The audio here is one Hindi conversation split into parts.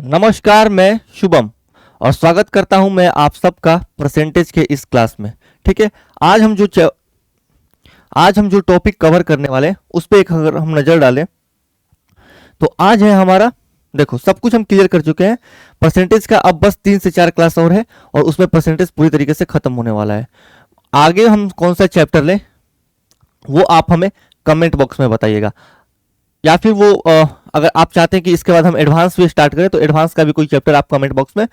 नमस्कार, मैं शुभम और स्वागत करता हूं मैं आप सबका परसेंटेज के इस क्लास में। ठीक है। आज हम जो टॉपिक कवर करने वाले हैं उस पर एक अगर हम नज़र डालें तो आज है हमारा, देखो सब कुछ हम क्लियर कर चुके हैं। परसेंटेज का अब बस 3 से 4 क्लास और है और उसमें परसेंटेज पूरी तरीके से खत्म होने वाला है। आगे हम कौन सा चैप्टर लें वो आप हमें कमेंट बॉक्स में बताइएगा, या फिर अगर आप चाहते हैं कि इसके बाद हम एडवांस भी स्टार्ट करें तो एडवांस का भी कोई चैप्टर आप कमेंट बॉक्स में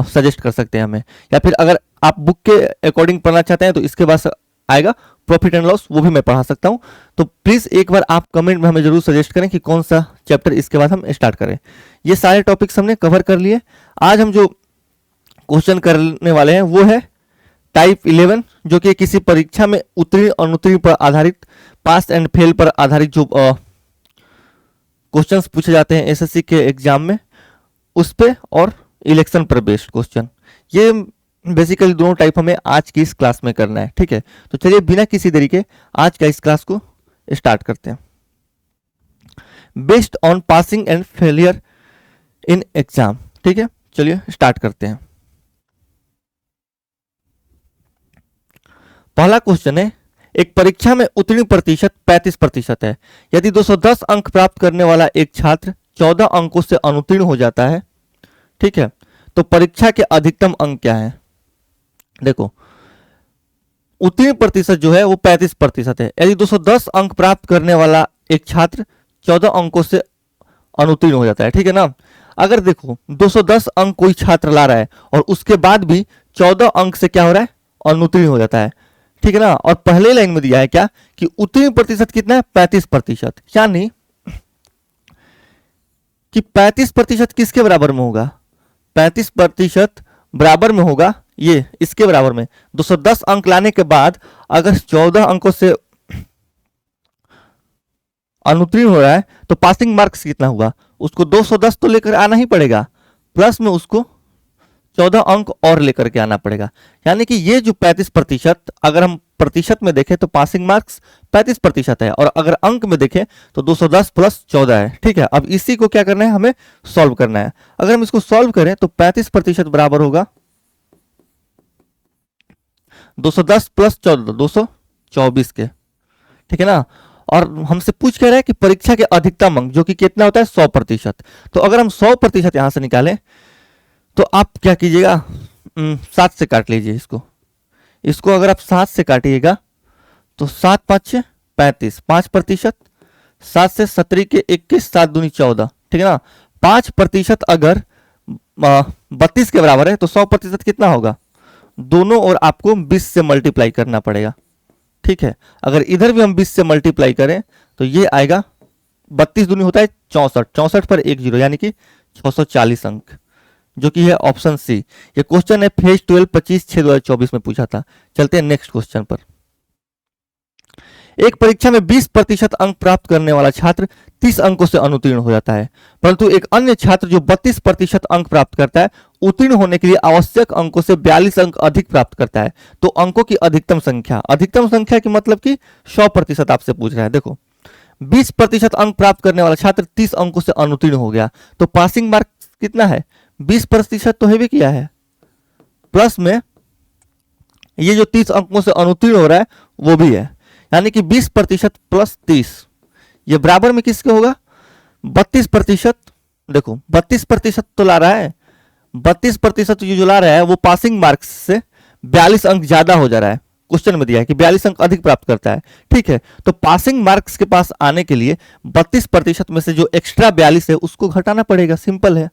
सजेस्ट कर सकते हैं हमें। या फिर अगर आप बुक के अकॉर्डिंग पढ़ना चाहते हैं तो इसके बाद आएगा प्रॉफिट एंड लॉस, वो भी मैं पढ़ा सकता हूं। तो प्लीज़ एक बार आप कमेंट में हमें जरूर सजेस्ट करें कि कौन सा चैप्टर इसके बाद हम स्टार्ट करें। ये सारे टॉपिक्स हमने कवर कर लिए। आज हम जो क्वेश्चन करने वाले हैं वो है टाइप 11, जो कि किसी परीक्षा में उत्तीर्ण अनुत्तीर्ण पर आधारित, पास एंड फेल पर आधारित जो क्वेश्चंस पूछे जाते हैं एसएससी के एग्जाम में, उस पे और इलेक्शन पर बेस्ड क्वेश्चन, ये बेसिकली दोनों टाइप हमें आज की इस क्लास में करना है। ठीक है, तो चलिए बिना किसी देरी के आज का इस क्लास को स्टार्ट करते हैं। Based on passing and failure in exam. ठीक है, चलिए स्टार्ट करते हैं। पहला क्वेश्चन है, एक परीक्षा में उत्तीर्ण प्रतिशत 35% है। यदि 210 अंक प्राप्त करने वाला एक छात्र 14 अंकों से अनुत्तीर्ण हो जाता है, ठीक है, तो परीक्षा के अधिकतम अंक क्या है? देखो, उत्तीर्ण प्रतिशत जो है वो 35% है। यदि 210 अंक प्राप्त करने वाला एक छात्र 14 अंकों से अनुत्तीर्ण हो जाता है, ठीक है ना। अगर देखो 210 अंक कोई छात्र ला रहा है और उसके बाद भी 14 अंक से क्या हो रहा है, अनुत्तीर्ण हो जाता है, ठीक है ना। और पहले लाइन में दिया है क्या कि उत्तीर्ण प्रतिशत कितना है, 35%, यानी कि 35% किसके बराबर में होगा, 35% बराबर में होगा ये इसके बराबर में 210 अंक लाने के बाद अगर 14 अंकों से अनुत्तीर्ण हो रहा है तो पासिंग मार्क्स कितना हुआ, उसको 210 तो लेकर आना ही पड़ेगा, प्लस में उसको 14 अंक और लेकर के आना पड़ेगा। यानी कि ये जो 35%, अगर हम प्रतिशत में देखें तो पासिंग मार्क्स 35% है, और अगर अंक में देखें तो 210 प्लस 14 है। ठीक है, अब इसी को क्या करना है, हमें सॉल्व करना है। अगर हम इसको सॉल्व करें तो 35% बराबर होगा 210 प्लस 14, 224 के, ठीक है ना। और हमसे पूछ कह रहा है कि परीक्षा के अधिकतम अंक जो कि कितना होता है, 100%। तो अगर हम 100% यहां से निकालें तो आप क्या कीजिएगा, 7 से काट लीजिए इसको अगर आप 7 से काटिएगा तो 7 5 35, 5%, 7 से 17 के 21, 7 दूनी 14, ठीक है ना। 5% अगर 32 के बराबर है तो 100% कितना होगा, दोनों ओर आपको 20 से मल्टीप्लाई करना पड़ेगा। ठीक है, अगर इधर भी हम 20 से मल्टीप्लाई करें तो ये आएगा 32 दूनी होता है 64, 64 पर 1 0, यानी कि 640 अंक, जो कि है ऑप्शन सी। ये क्वेश्चन है फेज 12 25/6/2024 में पूछा था। चलते हैं नेक्स्ट क्वेश्चन पर। एक परीक्षा में 20% अंक प्राप्त करने वाला छात्र 30 अंकों से अनुत्तीर्ण हो जाता है, परंतु एक अन्य छात्र जो 32% अंक प्राप्त करता है उत्तीर्ण होने के लिए आवश्यक अंकों से 42 अंक अधिक प्राप्त करता है। तो अंकों की अधिकतम संख्या की मतलब कि 100% आपसे पूछ रहा है। देखो 20% अंक प्राप्त करने वाला छात्र 30 अंकों से अनुत्तीर्ण हो गया, तो पासिंग मार्क कितना है, 20% तो है किया है, प्लस में ये जो 30 अंकों से अनुत्तीर्ण हो रहा है वो भी है, यानी कि 20% प्लस 30 ये बराबर में किसके होगा, 32%। देखो 32% तो ला रहा है, 32% जो ला रहा है वो पासिंग मार्क्स से 42 अंक ज्यादा हो जा रहा है। क्वेश्चन में दिया है कि 42 अंक अधिक प्राप्त करता है। ठीक है, तो पासिंग मार्क्स के पास आने के लिए 32% में से जो एक्स्ट्रा 42 है उसको घटाना पड़ेगा, सिंपल है।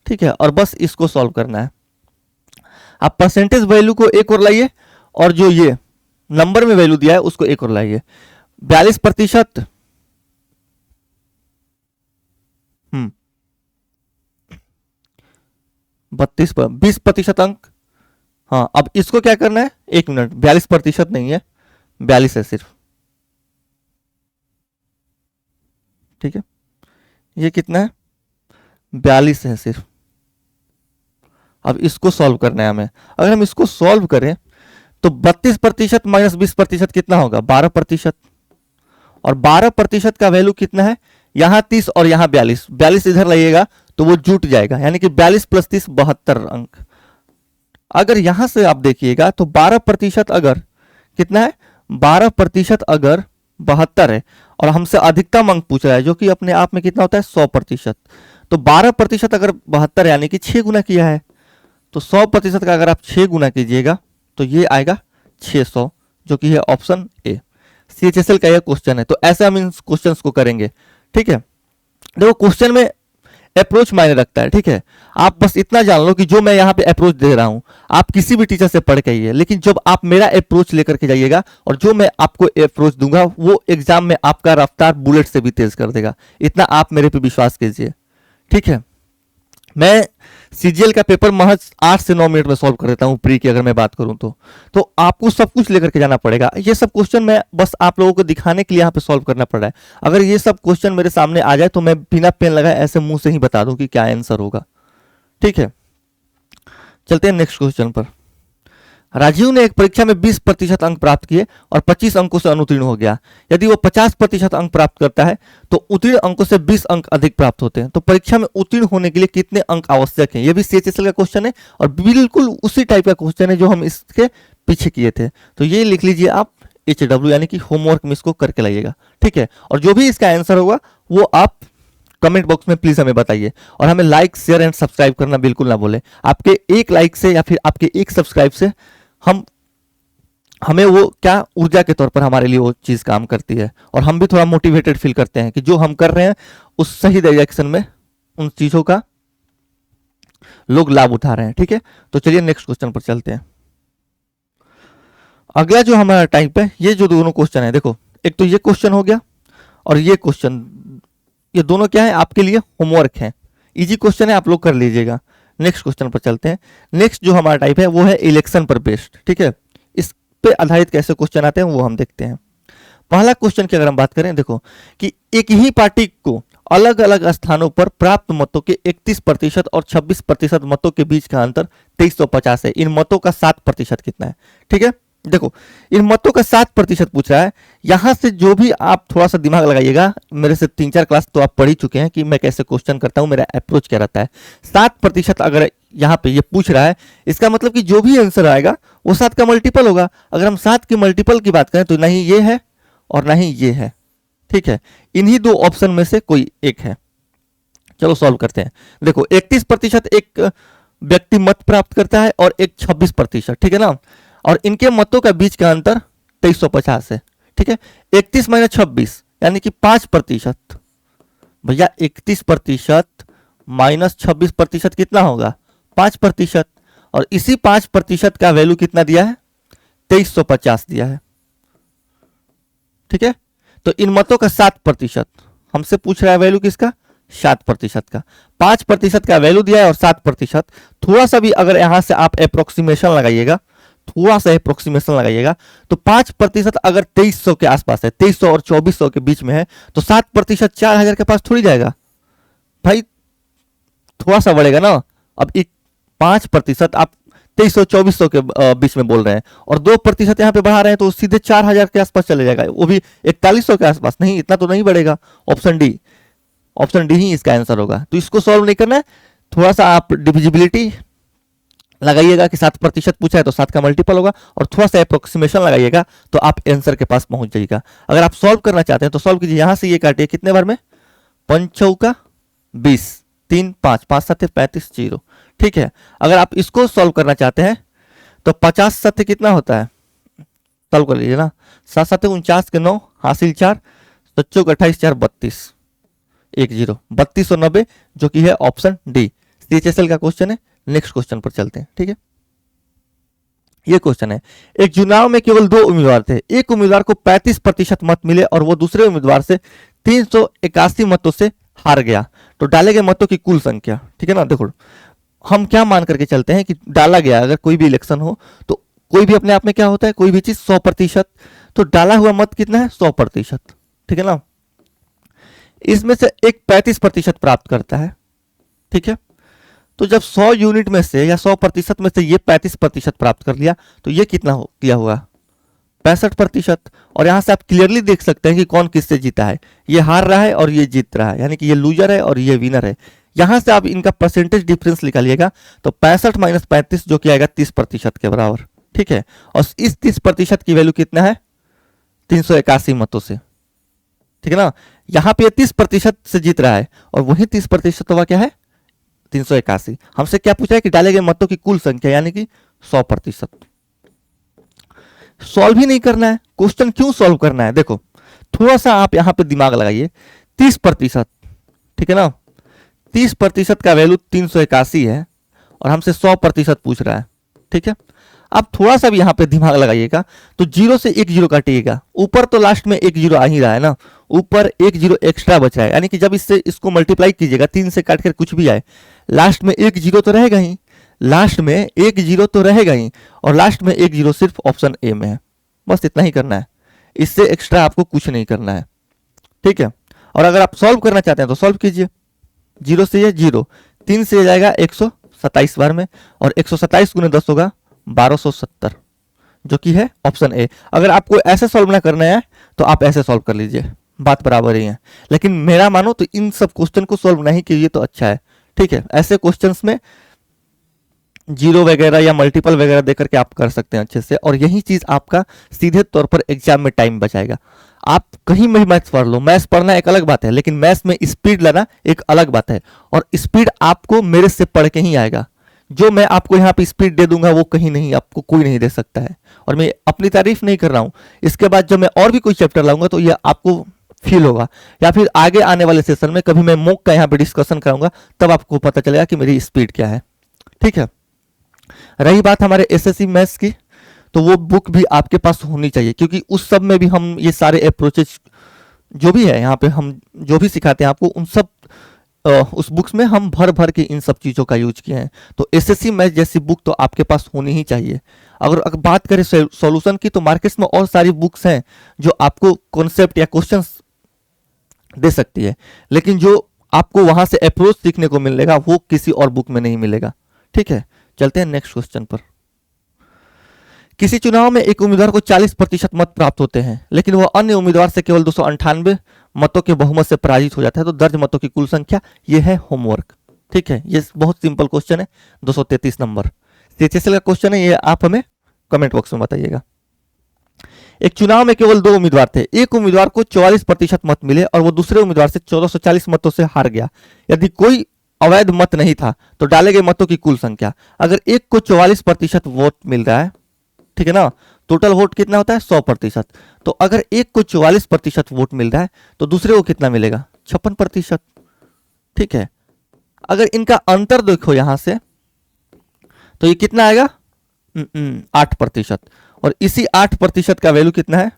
ठीक है, और बस इसको सॉल्व करना है। आप परसेंटेज वैल्यू को एक और लाइए और जो ये नंबर में वैल्यू दिया है उसको एक और लाइए। 42%, 20% अंक। हाँ, अब इसको क्या करना है, 1 मिनट, 42% नहीं है, 42 है सिर्फ। ठीक है, ये कितना है, 42 है सिर्फ। अब इसको सॉल्व करना है हमें। अगर हम इसको सॉल्व करें तो 32% माइनस 20% कितना होगा, 12%, और 12% का वैल्यू कितना है, यहां 30 और यहां 42, 42 इधर लाइएगा तो वो जुट जाएगा, यानी कि 42 प्लस 30 72 अंक। अगर यहां से आप देखिएगा तो 12% अगर कितना है, 12% अगर 72 है और हमसे अधिकतम अंक पूछ रहा है जो कि अपने आप में कितना होता है 100%, तो 12% अगर 72 यानी कि 6 गुना किया है, तो 100% का अगर आप 6 गुना कीजिएगा तो ये आएगा 600, जो कि है ऑप्शन ए। CHSL का यह क्वेश्चन है, तो ऐसे हम इन क्वेश्चंस को करेंगे। ठीक है, देखो क्वेश्चन में अप्रोच मायने रखता है। ठीक है, आप बस इतना जान लो कि जो मैं यहाँ पे अप्रोच दे रहा हूँ आप किसी भी टीचर से पढ़ के आइए, लेकिन जब आप मेरा अप्रोच लेकर के जाइएगा और जो मैं आपको अप्रोच दूंगा वो एग्जाम में आपका रफ्तार बुलेट से भी तेज कर देगा, इतना आप मेरे पे विश्वास कीजिए। ठीक है, मैं CGL का पेपर महज 8 से 9 मिनट में सॉल्व कर देता हूँ प्री की अगर मैं बात करूँ तो आपको सब कुछ लेकर के जाना पड़ेगा। ये सब क्वेश्चन मैं बस आप लोगों को दिखाने के लिए यहाँ पे सॉल्व करना पड़ रहा है। अगर ये सब क्वेश्चन मेरे सामने आ जाए तो मैं बिना पेन लगाए ऐसे मुंह से ही बता दूं कि क्या आंसर होगा। ठीक है, चलते हैं नेक्स्ट क्वेश्चन पर। राजीव ने एक परीक्षा में 20% अंक प्राप्त किए और 25 अंकों से अनुत्तीर्ण हो गया। यदि वो 50% अंक प्राप्त करता है तो उत्तीर्ण अंकों से 20 अंक अधिक प्राप्त होते हैं। तो परीक्षा में उत्तीर्ण होने के लिए कितने अंक आवश्यक हैं? ये भी CHSL का क्वेश्चन है और बिल्कुल उसी टाइप का क्वेश्चन है जो हम इसके पीछे किए थे। तो ये लिख लीजिए आप HW, यानी कि होमवर्क में इसको करके लाइएगा। ठीक है, और जो भी इसका आंसर होगा वो आप कमेंट बॉक्स में प्लीज हमें बताइए और हमें लाइक शेयर एंड सब्सक्राइब करना बिल्कुल ना भूलें। आपके एक लाइक से या फिर आपके एक सब्सक्राइब से हमें वो क्या ऊर्जा के तौर पर हमारे लिए वो चीज काम करती है और हम भी थोड़ा मोटिवेटेड फील करते हैं कि जो हम कर रहे हैं उस सही डायरेक्शन में उन चीजों का लोग लाभ उठा रहे हैं। ठीक है, तो चलिए नेक्स्ट क्वेश्चन पर चलते हैं। अगला जो हमारा टाइप है, ये जो दोनों क्वेश्चन है, देखो एक तो ये क्वेश्चन हो गया और ये क्वेश्चन, ये दोनों क्या है आपके लिए होमवर्क है, इजी क्वेश्चन है, आप लोग कर लीजिएगा। नेक्स्ट क्वेश्चन पर चलते हैं। नेक्स्ट जो हमारा टाइप है वो है इलेक्शन पर बेस्ड। ठीक है, इस पे आधारित कैसे क्वेश्चन आते हैं वो हम देखते हैं। पहला क्वेश्चन की अगर हम बात करें, देखो कि एक ही पार्टी को अलग अलग स्थानों पर प्राप्त मतों के 31% और 26% मतों के बीच का अंतर 2350 है। इन मतों का 7% कितना है? ठीक है, देखो इन मतों का 7% पूछ रहा है। यहां से जो भी आप थोड़ा सा दिमाग लगाइएगा, मेरे से 3-4 क्लास तो आप पढ़ ही चुके हैं कि मैं कैसे क्वेश्चन करता हूं, मेरा अप्रोच क्या रहता है। 7% अगर यहाँ पे ये पूछ रहा है, इसका मतलब कि जो भी आंसर आएगा वो 7 का मल्टीपल होगा। अगर हम 7 की मल्टीपल की बात करें तो नहीं ये है और नहीं ये है। ठीक है, इन्हीं दो ऑप्शन में से कोई एक है। चलो सॉल्व करते हैं। देखो 31% एक व्यक्ति मत प्राप्त करता है और एक 26%। ठीक है ना, और इनके मतों का बीच का अंतर 2350 है। ठीक है, 31 माइनस 26 यानी कि 5%। भैया 31% माइनस 26% कितना होगा? 5%। और इसी 5% का वैल्यू कितना दिया है? 2350 दिया है। ठीक है, तो इन मतों का 7%, हमसे पूछ रहा है वैल्यू किसका? 7% का। 5% का वैल्यू दिया है और 7%। थोड़ा सा भी अगर यहां से आप अप्रोक्सीमेशन लगाइएगा, थोड़ा सा अप्रोक्सीमेशन लगाइएगा, तो 5% अगर 2300 के आसपास है, 2300 और 2400 के बीच में है, तो 7% 4000 के पास थोड़ी जाएगा भाई, थोड़ा सा बढ़ेगा ना। अब एक 5% आप 2300-2400 के बीच में बोल रहे हैं और 2% यहाँ पे बढ़ा रहे हैं तो सीधे 4000 के आसपास चले जाएगा, वो भी 4100 के आसपास। नहीं, इतना तो नहीं बढ़ेगा। ऑप्शन डी ही इसका आंसर होगा। तो इसको सॉल्व नहीं करना है, थोड़ा सा आप डिविजिबिलिटी लगाइएगा कि 7% पूछा है तो 7 का मल्टीपल होगा और थोड़ा सा अप्रोक्सीमेशन लगाइएगा तो आप आंसर के पास पहुंच जाइएगा। अगर आप सॉल्व करना चाहते हैं तो सॉल्व कीजिए। यहां से ये काटिए कितने बार में? 5 चौका 20, 3 5, 5 7 35 0। ठीक है, अगर आप इसको सॉल्व करना चाहते हैं तो 50 7 कितना होता है? सॉल्व कर लीजिए ना। 7 7 49 के 9 हासिल 4, 7 28 4 32 1 0 32 और 90, जो कि है ऑप्शन डी। CHSL का क्वेश्चन है। नेक्स्ट क्वेश्चन पर चलते हैं। ठीक है, ये क्वेश्चन है, एक चुनाव में केवल 2 उम्मीदवार थे। एक उम्मीदवार को 35% मत मिले और वो दूसरे उम्मीदवार से 381 मतों से हार गया। तो डाले गए मतों की कुल संख्या। ठीक है ना, देखो हम क्या मान करके चलते हैं कि डाला गया, अगर कोई भी इलेक्शन हो तो कोई भी अपने आप में क्या होता है, कोई भी चीज 100%, तो डाला हुआ मत कितना है? 100%। ठीक है ना, इसमें से एक 35% प्राप्त करता है। ठीक है, तो जब 100 यूनिट में से या 100% में से ये 35% प्राप्त कर लिया तो ये कितना हो किया हुआ? 65%। और यहां से आप क्लियरली देख सकते हैं कि कौन किससे जीता है। ये हार रहा है और ये जीत रहा है, यानी कि ये लूजर है और ये विनर है। यहां से आप इनका परसेंटेज डिफरेंस निकालिएगा तो 65 माइनस 35 जो कि आएगा 30% के बराबर। ठीक है, और इस 30% की वैल्यू कितना है, 381 मतों से। ठीक है ना, यहां पे 30% से जीत रहा है और वही 30% हुआ क्या है, 381। हमसे क्या पूछा है कि डाले गए मतों की कुल संख्या यानी कि 100%। सॉल्व ही नहीं करना है क्वेश्चन, क्यों सॉल्व करना है, देखो थोड़ा सा आप यहां पे दिमाग लगाइए। 30%, ठीक है ना, 30% का वैल्यू 381 है और हमसे 100% पूछ रहा है। ठीक है, आप थोड़ा सा भी यहां पे दिमाग लगाइएगा तो जीरो से एक जीरो काटिएगा, ऊपर तो लास्ट में एक जीरो आ ही रहा है ना, ऊपर एक जीरो एक्स्ट्रा बच रहा है, यानी कि जब इससे इसको मल्टीप्लाई कीजिएगा 3 से काट कर कुछ भी आए, लास्ट में एक जीरो तो रहेगा ही, लास्ट में एक जीरो तो रहेगा ही, और लास्ट में एक जीरो सिर्फ ऑप्शन ए में है। बस इतना ही करना है, इससे एक्स्ट्रा आपको कुछ नहीं करना है। ठीक है, और अगर आप सॉल्व करना चाहते हैं तो सॉल्व कीजिए। जीरो से ये जीरो, 3 से जाएगा 127 बार में, और 127 गुने 10 होगा 1270, जो कि है ऑप्शन ए। अगर आपको ऐसे सॉल्व ना करना है तो आप ऐसे सॉल्व कर लीजिए, बात बराबर ही है। लेकिन मेरा मानो तो इन सब क्वेश्चन को सॉल्व नहीं कीजिए तो अच्छा है। ठीक है, ऐसे क्वेश्चंस में जीरो वगैरह या मल्टीपल वगैरह देकर के आप कर सकते हैं अच्छे से, और यही चीज आपका सीधे तौर पर एग्जाम में टाइम बचाएगा। आप कहीं में मैथ्स पढ़ लो, मैथ्स पढ़ना एक अलग बात है, लेकिन मैथ्स में स्पीड लाना एक अलग बात है, और स्पीड आपको मेरे से पढ़ के ही आएगा। जो मैं आपको यहाँ पे स्पीड दे दूंगा वो कहीं नहीं, आपको कोई नहीं दे सकता है। और मैं अपनी तारीफ नहीं कर रहा हूँ, इसके बाद जब मैं और भी कोई चैप्टर लाऊंगा तो ये आपको फील होगा, या फिर आगे आने वाले सेशन में कभी मैं मॉक का यहाँ पे डिस्कशन कराऊंगा, तब आपको पता चलेगा कि मेरी स्पीड क्या है। ठीक है, रही बात हमारे एसएससी मैथ्स की, तो वो बुक भी आपके पास होनी चाहिए, क्योंकि उस सब में भी हम ये सारे अप्रोचेज जो भी है यहाँ पे हम जो भी सिखाते हैं आपको, उन सब उस बुक्स में हम भर भर के इन सब चीज़ों का यूज किए हैं। तो एसएससी मैथ जैसी बुक तो आपके पास होनी ही चाहिए। अगर बात करें सॉल्यूशन की, तो मार्केट में और सारी बुक्स हैं जो आपको कॉन्सेप्ट या क्वेश्चंस दे सकती है, लेकिन जो आपको वहां से अप्रोच सीखने को मिलेगा वो किसी और बुक में नहीं मिलेगा। ठीक है, चलते हैं नेक्स्ट क्वेश्चन पर। किसी चुनाव में एक उम्मीदवार को 40% मत प्राप्त होते हैं, लेकिन वह अन्य उम्मीदवार से केवल 298 मतों के बहुमत से पराजित हो जाता है, तो दर्ज मतों की कुल संख्या, यह है होमवर्क। ठीक है, ये बहुत सिंपल क्वेश्चन है, 233 नंबर सीएचएसएल का क्वेश्चन है, ये आप हमें कमेंट बॉक्स में बताइएगा। एक चुनाव में केवल 2 उम्मीदवार थे, एक उम्मीदवार को 44% मत मिले और वो दूसरे उम्मीदवार से 1440 मतों से हार गया। यदि कोई अवैध मत नहीं था तो डाले गए मतों की कुल संख्या। अगर एक को 44% वोट मिल रहा है, ठीक है ना, टोटल वोट कितना होता है 100%, तो अगर एक को 44% वोट मिल रहा है तो दूसरे को कितना मिलेगा 56%। ठीक है, अगर इनका अंतर देखो यहां से तो ये कितना आएगा 8%, और इसी 8% का वैल्यू कितना है,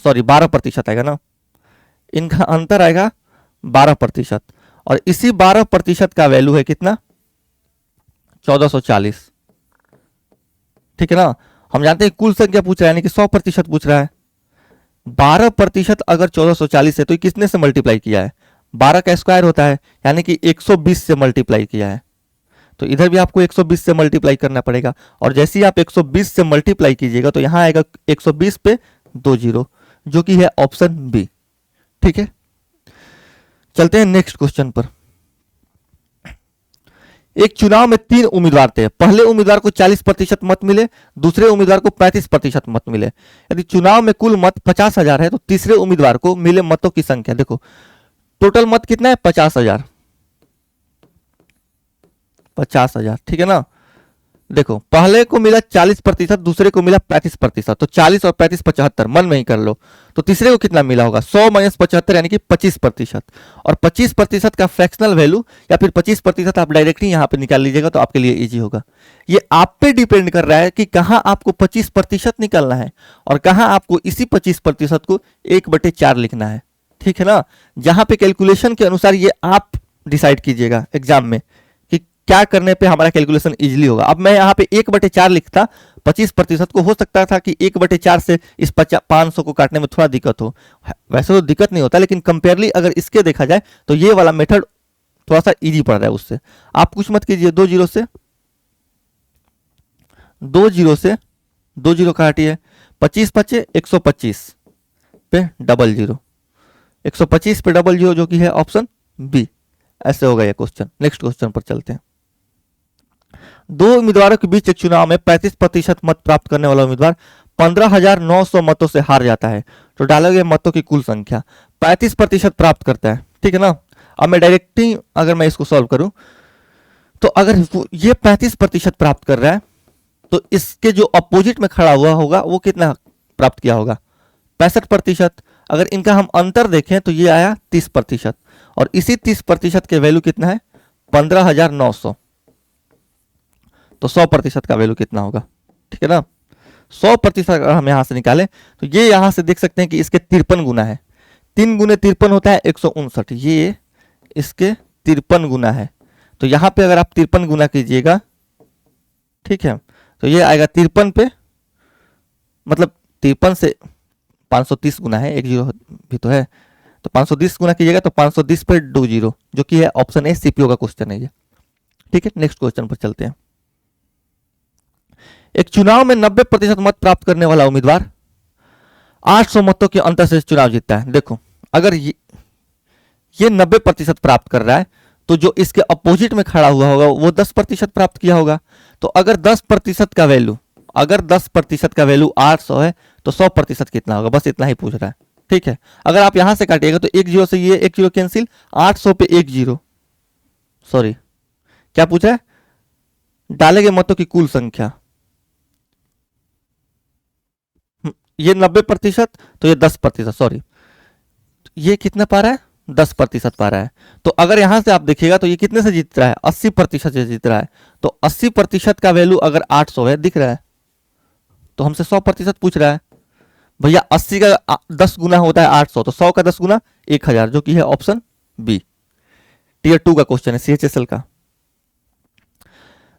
सॉरी 12% आएगा ना, इनका अंतर आएगा 12%, और इसी 12% का वैल्यू है कितना 1440। ठीक है ना, हम जानते हैं कुल संख्या पूछ रहा है यानी कि 100% पूछ रहा है। 12% अगर 1440 है तो किसने से मल्टीप्लाई किया है, 12 का स्क्वायर होता है, यानी कि 120 से मल्टीप्लाई किया है। तो इधर भी आपको 120 से मल्टीप्लाई करना पड़ेगा, और जैसे ही आप 120 से मल्टीप्लाई कीजिएगा तो यहां आएगा 120 पे 2 जीरो, जो कि है ऑप्शन बी। ठीक है, चलते हैं नेक्स्ट क्वेश्चन पर। एक चुनाव में 3 उम्मीदवार थे, पहले उम्मीदवार को 40% मत मिले, दूसरे उम्मीदवार को 35% मत मिले। यदि चुनाव में कुल मत 50,000 है तो तीसरे उम्मीदवार को मिले मतों की संख्या, देखो टोटल मत कितना है 50,000, 50,000। ठीक है ना, देखो पहले को मिला 40%, दूसरे को मिला 35%, तो 40 और 35 75, मन में ही कर लो। तो तीसरे को कितना मिला होगा 100 माइनस 75 यानी कि 25%, और 25% का फ्रैक्शनल वैल्यू या फिर 25% आप डायरेक्टली यहां पे निकाल लीजिएगा तो आपके लिए इजी होगा। ये आप पे डिपेंड कर रहा है कि कहां आपको 25% निकालना है और कहां आपको इसी 25% को 1/4 लिखना है। ठीक है ना, जहां पे कैलकुलेशन के अनुसार ये आप डिसाइड कीजिएगा एग्जाम में क्या करने पे हमारा कैलकुलेशन इजीली होगा। अब मैं यहाँ पे 1/4 लिखता 25% को, हो सकता था कि 1/4 से इस 500 को काटने में थोड़ा दिक्कत हो, वैसे तो दिक्कत नहीं होता, लेकिन कंपेयरली अगर इसके देखा जाए तो ये वाला मेथड थोड़ा सा इजी पड़ रहा है उससे। आप कुछ मत कीजिए, 2 जीरो से 2 जीरो काटिए, 25 बचे 125 पे डबल जीरो, 125 पे डबल जीरो, जो कि है ऑप्शन बी। ऐसे होगा ये क्वेश्चन। नेक्स्ट क्वेश्चन पर चलते हैं। दो उम्मीदवारों के बीच एक चुनाव में 35% मत प्राप्त करने वाला उम्मीदवार 15,900 मतों से हार जाता है, तो डाले गए मतों की कुल संख्या 35% प्राप्त करता है, ठीक है ना। अब मैं डायरेक्टली अगर मैं इसको सॉल्व करूं तो अगर ये 35% प्राप्त कर रहा है तो इसके जो अपोजिट में खड़ा हुआ होगा वो कितना प्राप्त किया होगा, 65%। अगर इनका हम अंतर देखें तो ये आया 30%, और इसी 30% के वैल्यू कितना है 15,900, तो 100% का वैल्यू कितना होगा, ठीक है ना। 100% अगर हम यहां से निकालें तो ये यहां से देख सकते हैं कि इसके 53 गुना है, 3 गुने 53 होता है 159, ये इसके 53 गुना है। तो यहां पे अगर आप 53 गुना कीजिएगा, ठीक है, तो ये आएगा 53 पे, मतलब 53 से 530 गुना है, एक जीरो भी तो है, तो 530 गुना कीजिएगा तो 530 पे 2 जीरो, जो कि है ऑप्शन ए, सीपीओ का क्वेश्चन है ये, ठीक है। नेक्स्ट क्वेश्चन पर चलते हैं। एक चुनाव में 90% मत प्राप्त करने वाला उम्मीदवार 800 मतों के अंतर से चुनाव जीतता है। देखो अगर ये 90% प्राप्त कर रहा है तो जो इसके अपोजिट में खड़ा हुआ होगा वो 10% प्राप्त किया होगा। तो अगर 10% का वैल्यू, अगर 10% का वैल्यू 800 है तो 100% कितना होगा, बस इतना ही पूछ रहा है, ठीक है। अगर आप यहां से काटिएगा तो एक जीरो से ये एक जीरो कैंसिल, 800 पे एक जीरो, सॉरी क्या पूछा है, डाले गए मतों की कुल संख्या, ये 90% तो ये 10%, सॉरी ये कितना पा रहा है 10% पा रहा है। तो अगर यहां से आप देखिएगा तो ये कितने से जीत रहा है 80% से जीत रहा है। तो 80% का वैल्यू अगर 800 है दिख रहा है तो हमसे 100% पूछ रहा है। भैया 80 का 10 गुना होता है 800, तो 100 का 10 गुना 1000, जो कि है ऑप्शन बी। टीयर 2 का क्वेश्चन है सीएचएसएल का।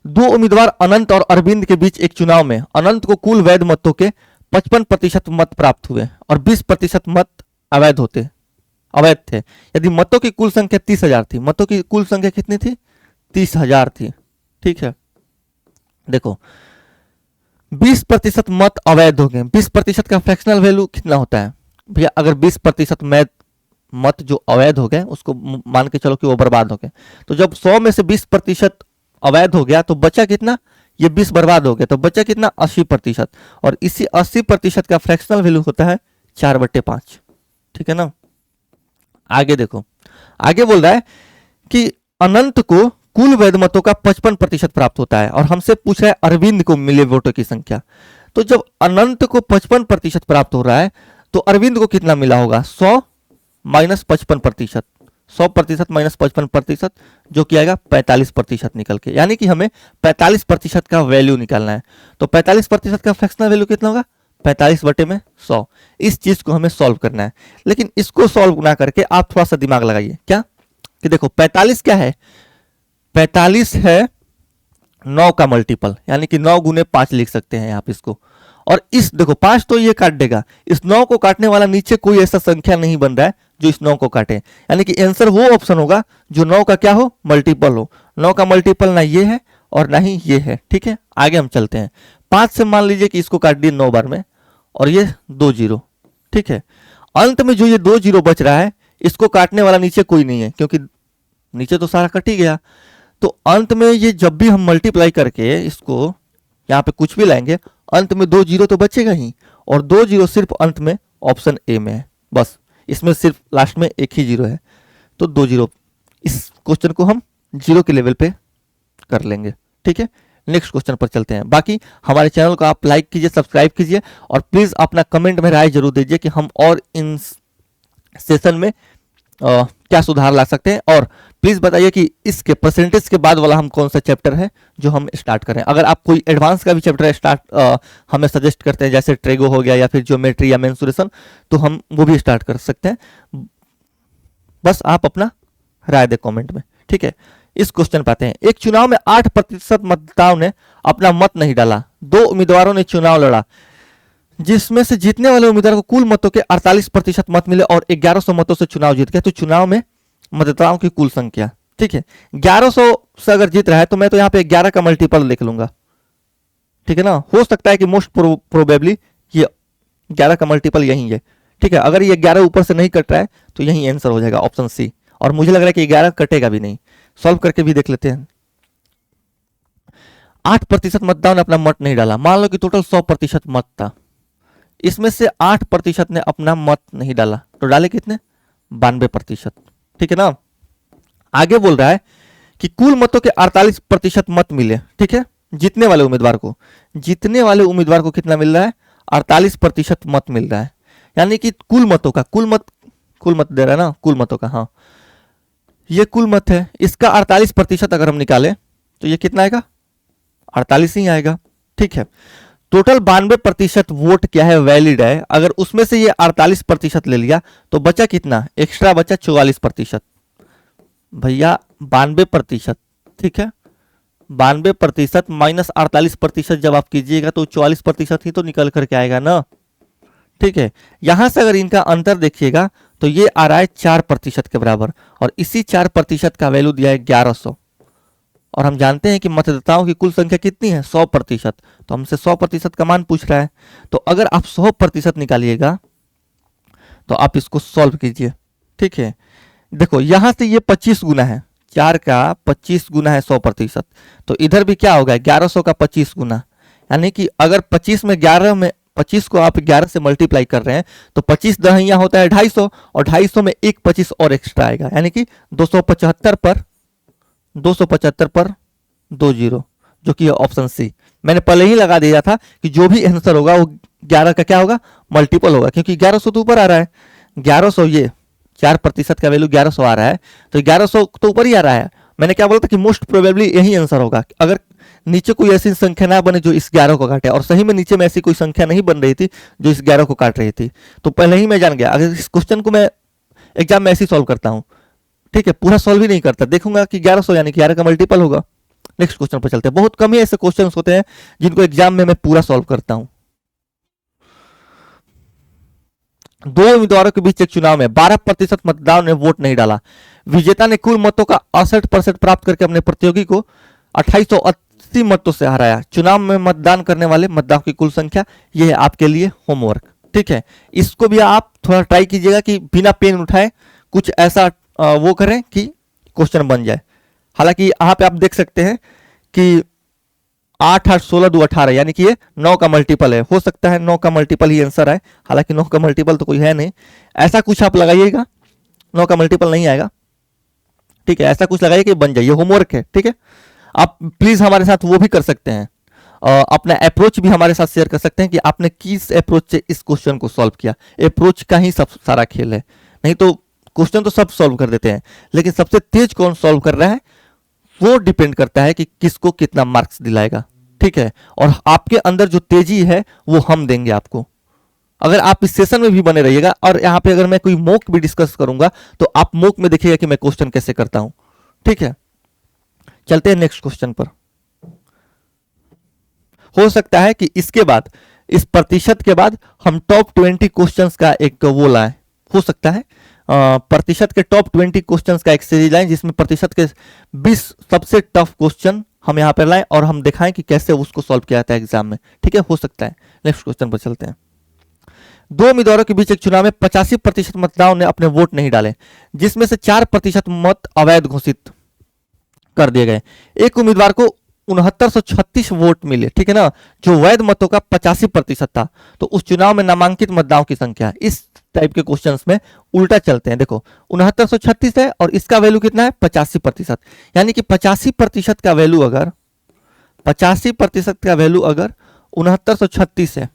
दो उम्मीदवार अनंत और अरविंद के बीच एक चुनाव में अनंत को कुल वैध मतों के 55% मत प्राप्त हुए और 20% मत अवैध थे। यदि मतों की कुल संख्या 30,000 थी, मतों की कुल संख्या कितनी थी 30,000 थी, ठीक है। देखो 20% मत अवैध हो गए, 20% का फ्रैक्शनल वैल्यू कितना होता है भैया, अगर 20% मत जो अवैध हो गए उसको मान के चलो कि वो बर्बाद हो गए, तो जब 100 में से 20% अवैध हो गया तो बचा कितना, ये 20 बर्बाद हो गया तो बचा कितना 80%, और इसी 80% का फ्रैक्शनल वैल्यू होता है 4/5, ठीक है ना। आगे देखो, आगे बोल रहा है कि अनंत को कुल वैध मतों का 55% प्राप्त होता है और हमसे पूछ रहा है अरविंद को मिले वोटों की संख्या। तो जब अनंत को 55% प्राप्त हो रहा है तो अरविंद को कितना मिला होगा 100 माइनस 55%, 100% माइनस 55%, जो कि आएगा 45% निकल के, यानी कि हमें 45% का वैल्यू निकालना है। तो 45% का फ्रैक्शनल वैल्यू कितना होगा 45/100। इस चीज को हमें सॉल्व करना है, लेकिन इसको सॉल्व ना करके आप थोड़ा सा दिमाग लगाइए, क्या कि देखो 45 क्या है, 45 है 9 का मल्टीपल, यानी कि 9 गुने 5 लिख सकते हैं आप इसको। और इस देखो 5 तो ये काट देगा, इस 9 को काटने वाला नीचे कोई ऐसा संख्या नहीं बन रहा है जो इस 9 को काटे, यानी कि आंसर वो ऑप्शन होगा जो 9 का क्या हो मल्टीपल हो। 9 का मल्टीपल ना ये है और ना ही ये है, ठीक है। आगे हम चलते हैं। 5 से मान लीजिए कि इसको काट दिए 9 बार में और ये 2 जीरो, ठीक है। अंत में जो ये 2 जीरो बच रहा है इसको काटने वाला नीचे कोई नहीं है, क्योंकि नीचे तो सारा कट ही गया। तो अंत में ये जब भी हम मल्टीप्लाई करके इसको यहाँ पे कुछ भी लाएंगे, अंत में 2 जीरो तो बचेगा ही, और 2 जीरो सिर्फ अंत में ऑप्शन ए में है, बस इसमें सिर्फ लास्ट में एक ही जीरो है, तो 2 जीरो। इस क्वेश्चन को हम जीरो के लेवल पे कर लेंगे, ठीक है। नेक्स्ट क्वेश्चन पर चलते हैं। बाकी हमारे चैनल को आप लाइक कीजिए, सब्सक्राइब कीजिए, और प्लीज अपना कमेंट में राय जरूर दीजिए कि हम और इन सेशन में क्या सुधार ला सकते हैं, और प्लीज बताइए कि इसके परसेंटेज के बाद वाला हम कौन सा चैप्टर है जो हम स्टार्ट करें। अगर आप कोई एडवांस का भी चैप्टर स्टार्ट हमें सजेस्ट करते हैं, जैसे ट्रेगो हो गया या फिर ज्योमेट्री या मेंसुरेशन, तो हम वो भी स्टार्ट कर सकते हैं। बस आप अपना राय दे कमेंट में, ठीक है। इस क्वेश्चन पे आते हैं। एक चुनाव में 8% मतदाताओं ने अपना मत नहीं डाला, 2 उम्मीदवारों ने चुनाव लड़ा, जिसमें से जीतने वाले उम्मीदवार को कुल मतों के 48% मत मिले और 1100 मतों से चुनाव जीत गया। तो चुनाव में मतदाताओं की कुल संख्या, ठीक है, 1100 से अगर जीत रहा है तो मैं तो यहाँ पे 11 का मल्टीपल लिख लूंगा, ठीक है ना। हो सकता है कि मोस्ट प्रोबेबली ये 11 का मल्टीपल यही है, ठीक है। अगर ये 11 ऊपर से नहीं कट रहा है तो यही आंसर हो जाएगा ऑप्शन सी, और मुझे लग रहा है कि 11 कटेगा भी नहीं। सॉल्व करके भी देख लेते हैं। 8% मतदाताओं ने अपना मत नहीं डाला। मान लो कि टोटल 100% मत था, इसमें से 8% ने अपना मत नहीं डाला, तो डाले कितने? 92%। ठीक है ना। आगे बोल रहा है कि कुल मतों के 48% मत मिले। ठीक है, जीतने वाले उम्मीदवार को, जीतने वाले उम्मीदवार को कितना मिल रहा है? 48% मत मिल रहा है। यानी कि कुल मतों का, कुल मत दे रहा है ना, कुल मतों का, हाँ ये कुल मत है, इसका 48% अगर हम निकालें तो ये कितना आएगा? 48 ही आएगा। ठीक है, टोटल 92% वोट क्या है? वैलिड है। अगर उसमें से ये 48% ले लिया तो बचा कितना? एक्स्ट्रा बचा 44%। भैया 92%, ठीक है, 92% माइनस 48% जब आप कीजिएगा तो 44% ही तो निकल करके आएगा ना। ठीक है, यहां से अगर इनका अंतर देखिएगा तो ये आ रहा है 4% के बराबर, और इसी 4% का वैल्यू दिया है 1100। और हम जानते हैं कि मतदाताओं की कुल संख्या कितनी है? 100%। तो हमसे 100% का मान पूछ रहा है, तो अगर आप 100% निकालिएगा तो आप इसको सॉल्व कीजिए। ठीक है, देखो यहां से ये 25 गुना है, 4 का 25 गुना है 100%, तो इधर भी क्या होगा? 1100 का 25 गुना। यानी कि अगर 25 में 11 में 25 को आप 11 से मल्टीप्लाई कर रहे हैं तो 25 दहिया होता है 250, और 250 में एक 25 और एक्स्ट्रा आएगा, यानी कि 275 पर 20, जो कि ऑप्शन सी। मैंने पहले ही लगा दिया था कि जो भी आंसर होगा वो 11 का क्या होगा? मल्टीपल होगा, क्योंकि 1100 तो ऊपर आ रहा है। 1100, ये 4% का वैल्यू 1100 आ रहा है, तो 1100 तो ऊपर ही आ रहा है। मैंने क्या बोला था कि मोस्ट प्रोबेबली यही आंसर होगा, अगर नीचे कोई ऐसी संख्या ना बने जो इस 11 को काटे, और सही में नीचे में ऐसी कोई संख्या नहीं बन रही थी जो इस 11 को काट रही थी, तो पहले ही मैं जान गया। अगर इस क्वेश्चन को मैं एग्जाम में ऐसे ही सॉल्व करता हूँ, ठीक है, पूरा सॉल्व ही नहीं करता, देखूंगा कि 1100 यानी 11 का मल्टीपल होगा। नेक्स्ट क्वेश्चन पर चलते हैं। बहुत कम ही ऐसे क्वेश्चन होते हैं जिनको एग्जाम में मैं पूरा सॉल्व करता हूं। दो उम्मीदवारों के बीच एक चुनाव में 12% मतदाताओं ने वोट नहीं डाला। विजेता ने कुल मतों का 68% प्राप्त करके अपने प्रतियोगी को 2880 मतों से हराया। चुनाव में मतदान करने वाले मतदाताओं की कुल संख्या, यह है आपके लिए होमवर्क। ठीक है, इसको भी आप थोड़ा ट्राई कीजिएगा कि बिना पेन उठाए कुछ ऐसा वो करें कि क्वेश्चन बन जाए। हालांकि यहां पे आप देख सकते हैं कि 8 8 16 2 18, यानी कि ये 9 का मल्टीपल है। हो सकता है 9 का मल्टीपल ही आंसर है, हालांकि 9 का मल्टीपल तो कोई है नहीं। ऐसा कुछ आप लगाइएगा, 9 का मल्टीपल नहीं आएगा। ठीक है, ऐसा कुछ लगाइए कि बन जाए, ये होमवर्क है। ठीक है, आप प्लीज हमारे साथ वो भी कर सकते हैं, अपना अप्रोच भी हमारे साथ शेयर कर सकते हैं कि आपने किस अप्रोच से इस क्वेश्चन को सॉल्व किया। अप्रोच का ही सब सारा खेल है, नहीं तो क्वेश्चन तो सब सॉल्व कर देते हैं, लेकिन सबसे तेज कौन सॉल्व कर रहा है वो डिपेंड करता है कि किसको कितना मार्क्स दिलाएगा। ठीक है, और आपके अंदर जो तेजी है वो हम देंगे आपको, अगर आप इस सेशन में भी बने रहिएगा। और यहाँ पे अगर मैं कोई मॉक भी डिस्कस करूंगा तो आप मॉक में देखिएगा कि मैं क्वेश्चन कैसे करता हूं। ठीक है, चलते हैं नेक्स्ट क्वेश्चन पर। हो सकता है कि इसके बाद, इस प्रतिशत के बाद हम टॉप 20 क्वेश्चंस का एक वो लाए, हो सकता है प्रतिशत के टॉप 20 क्वेश्चंस का एक सीरीज लाएं, जिसमें प्रतिशत के 20 सबसे टफ क्वेश्चन हम यहां पर लाएं और हम दिखाएं कि कैसे उसको सॉल्व किया जाता है एग्जाम में। ठीक है, हो सकता है। नेक्स्ट क्वेश्चन पर चलते हैं। दो उम्मीदवारों के बीच एक चुनाव में 85% मतदाताओं ने अपने वोट नहीं डाले, जिसमें से 4% मत अवैध घोषित कर दिए गए। एक उम्मीदवार को 6936 वोट मिले, ठीक है ना, जो वैध मतों का 85% था। तो उस चुनाव में नामांकित मतदाताओं की संख्या, इस टाइप के क्वेश्चंस में उल्टा चलते हैं। देखो 6936 है और इसका वैल्यू कितना है? 85%। यानी कि 85% का वैल्यू अगर 85% का वैल्यू अगर 6936 है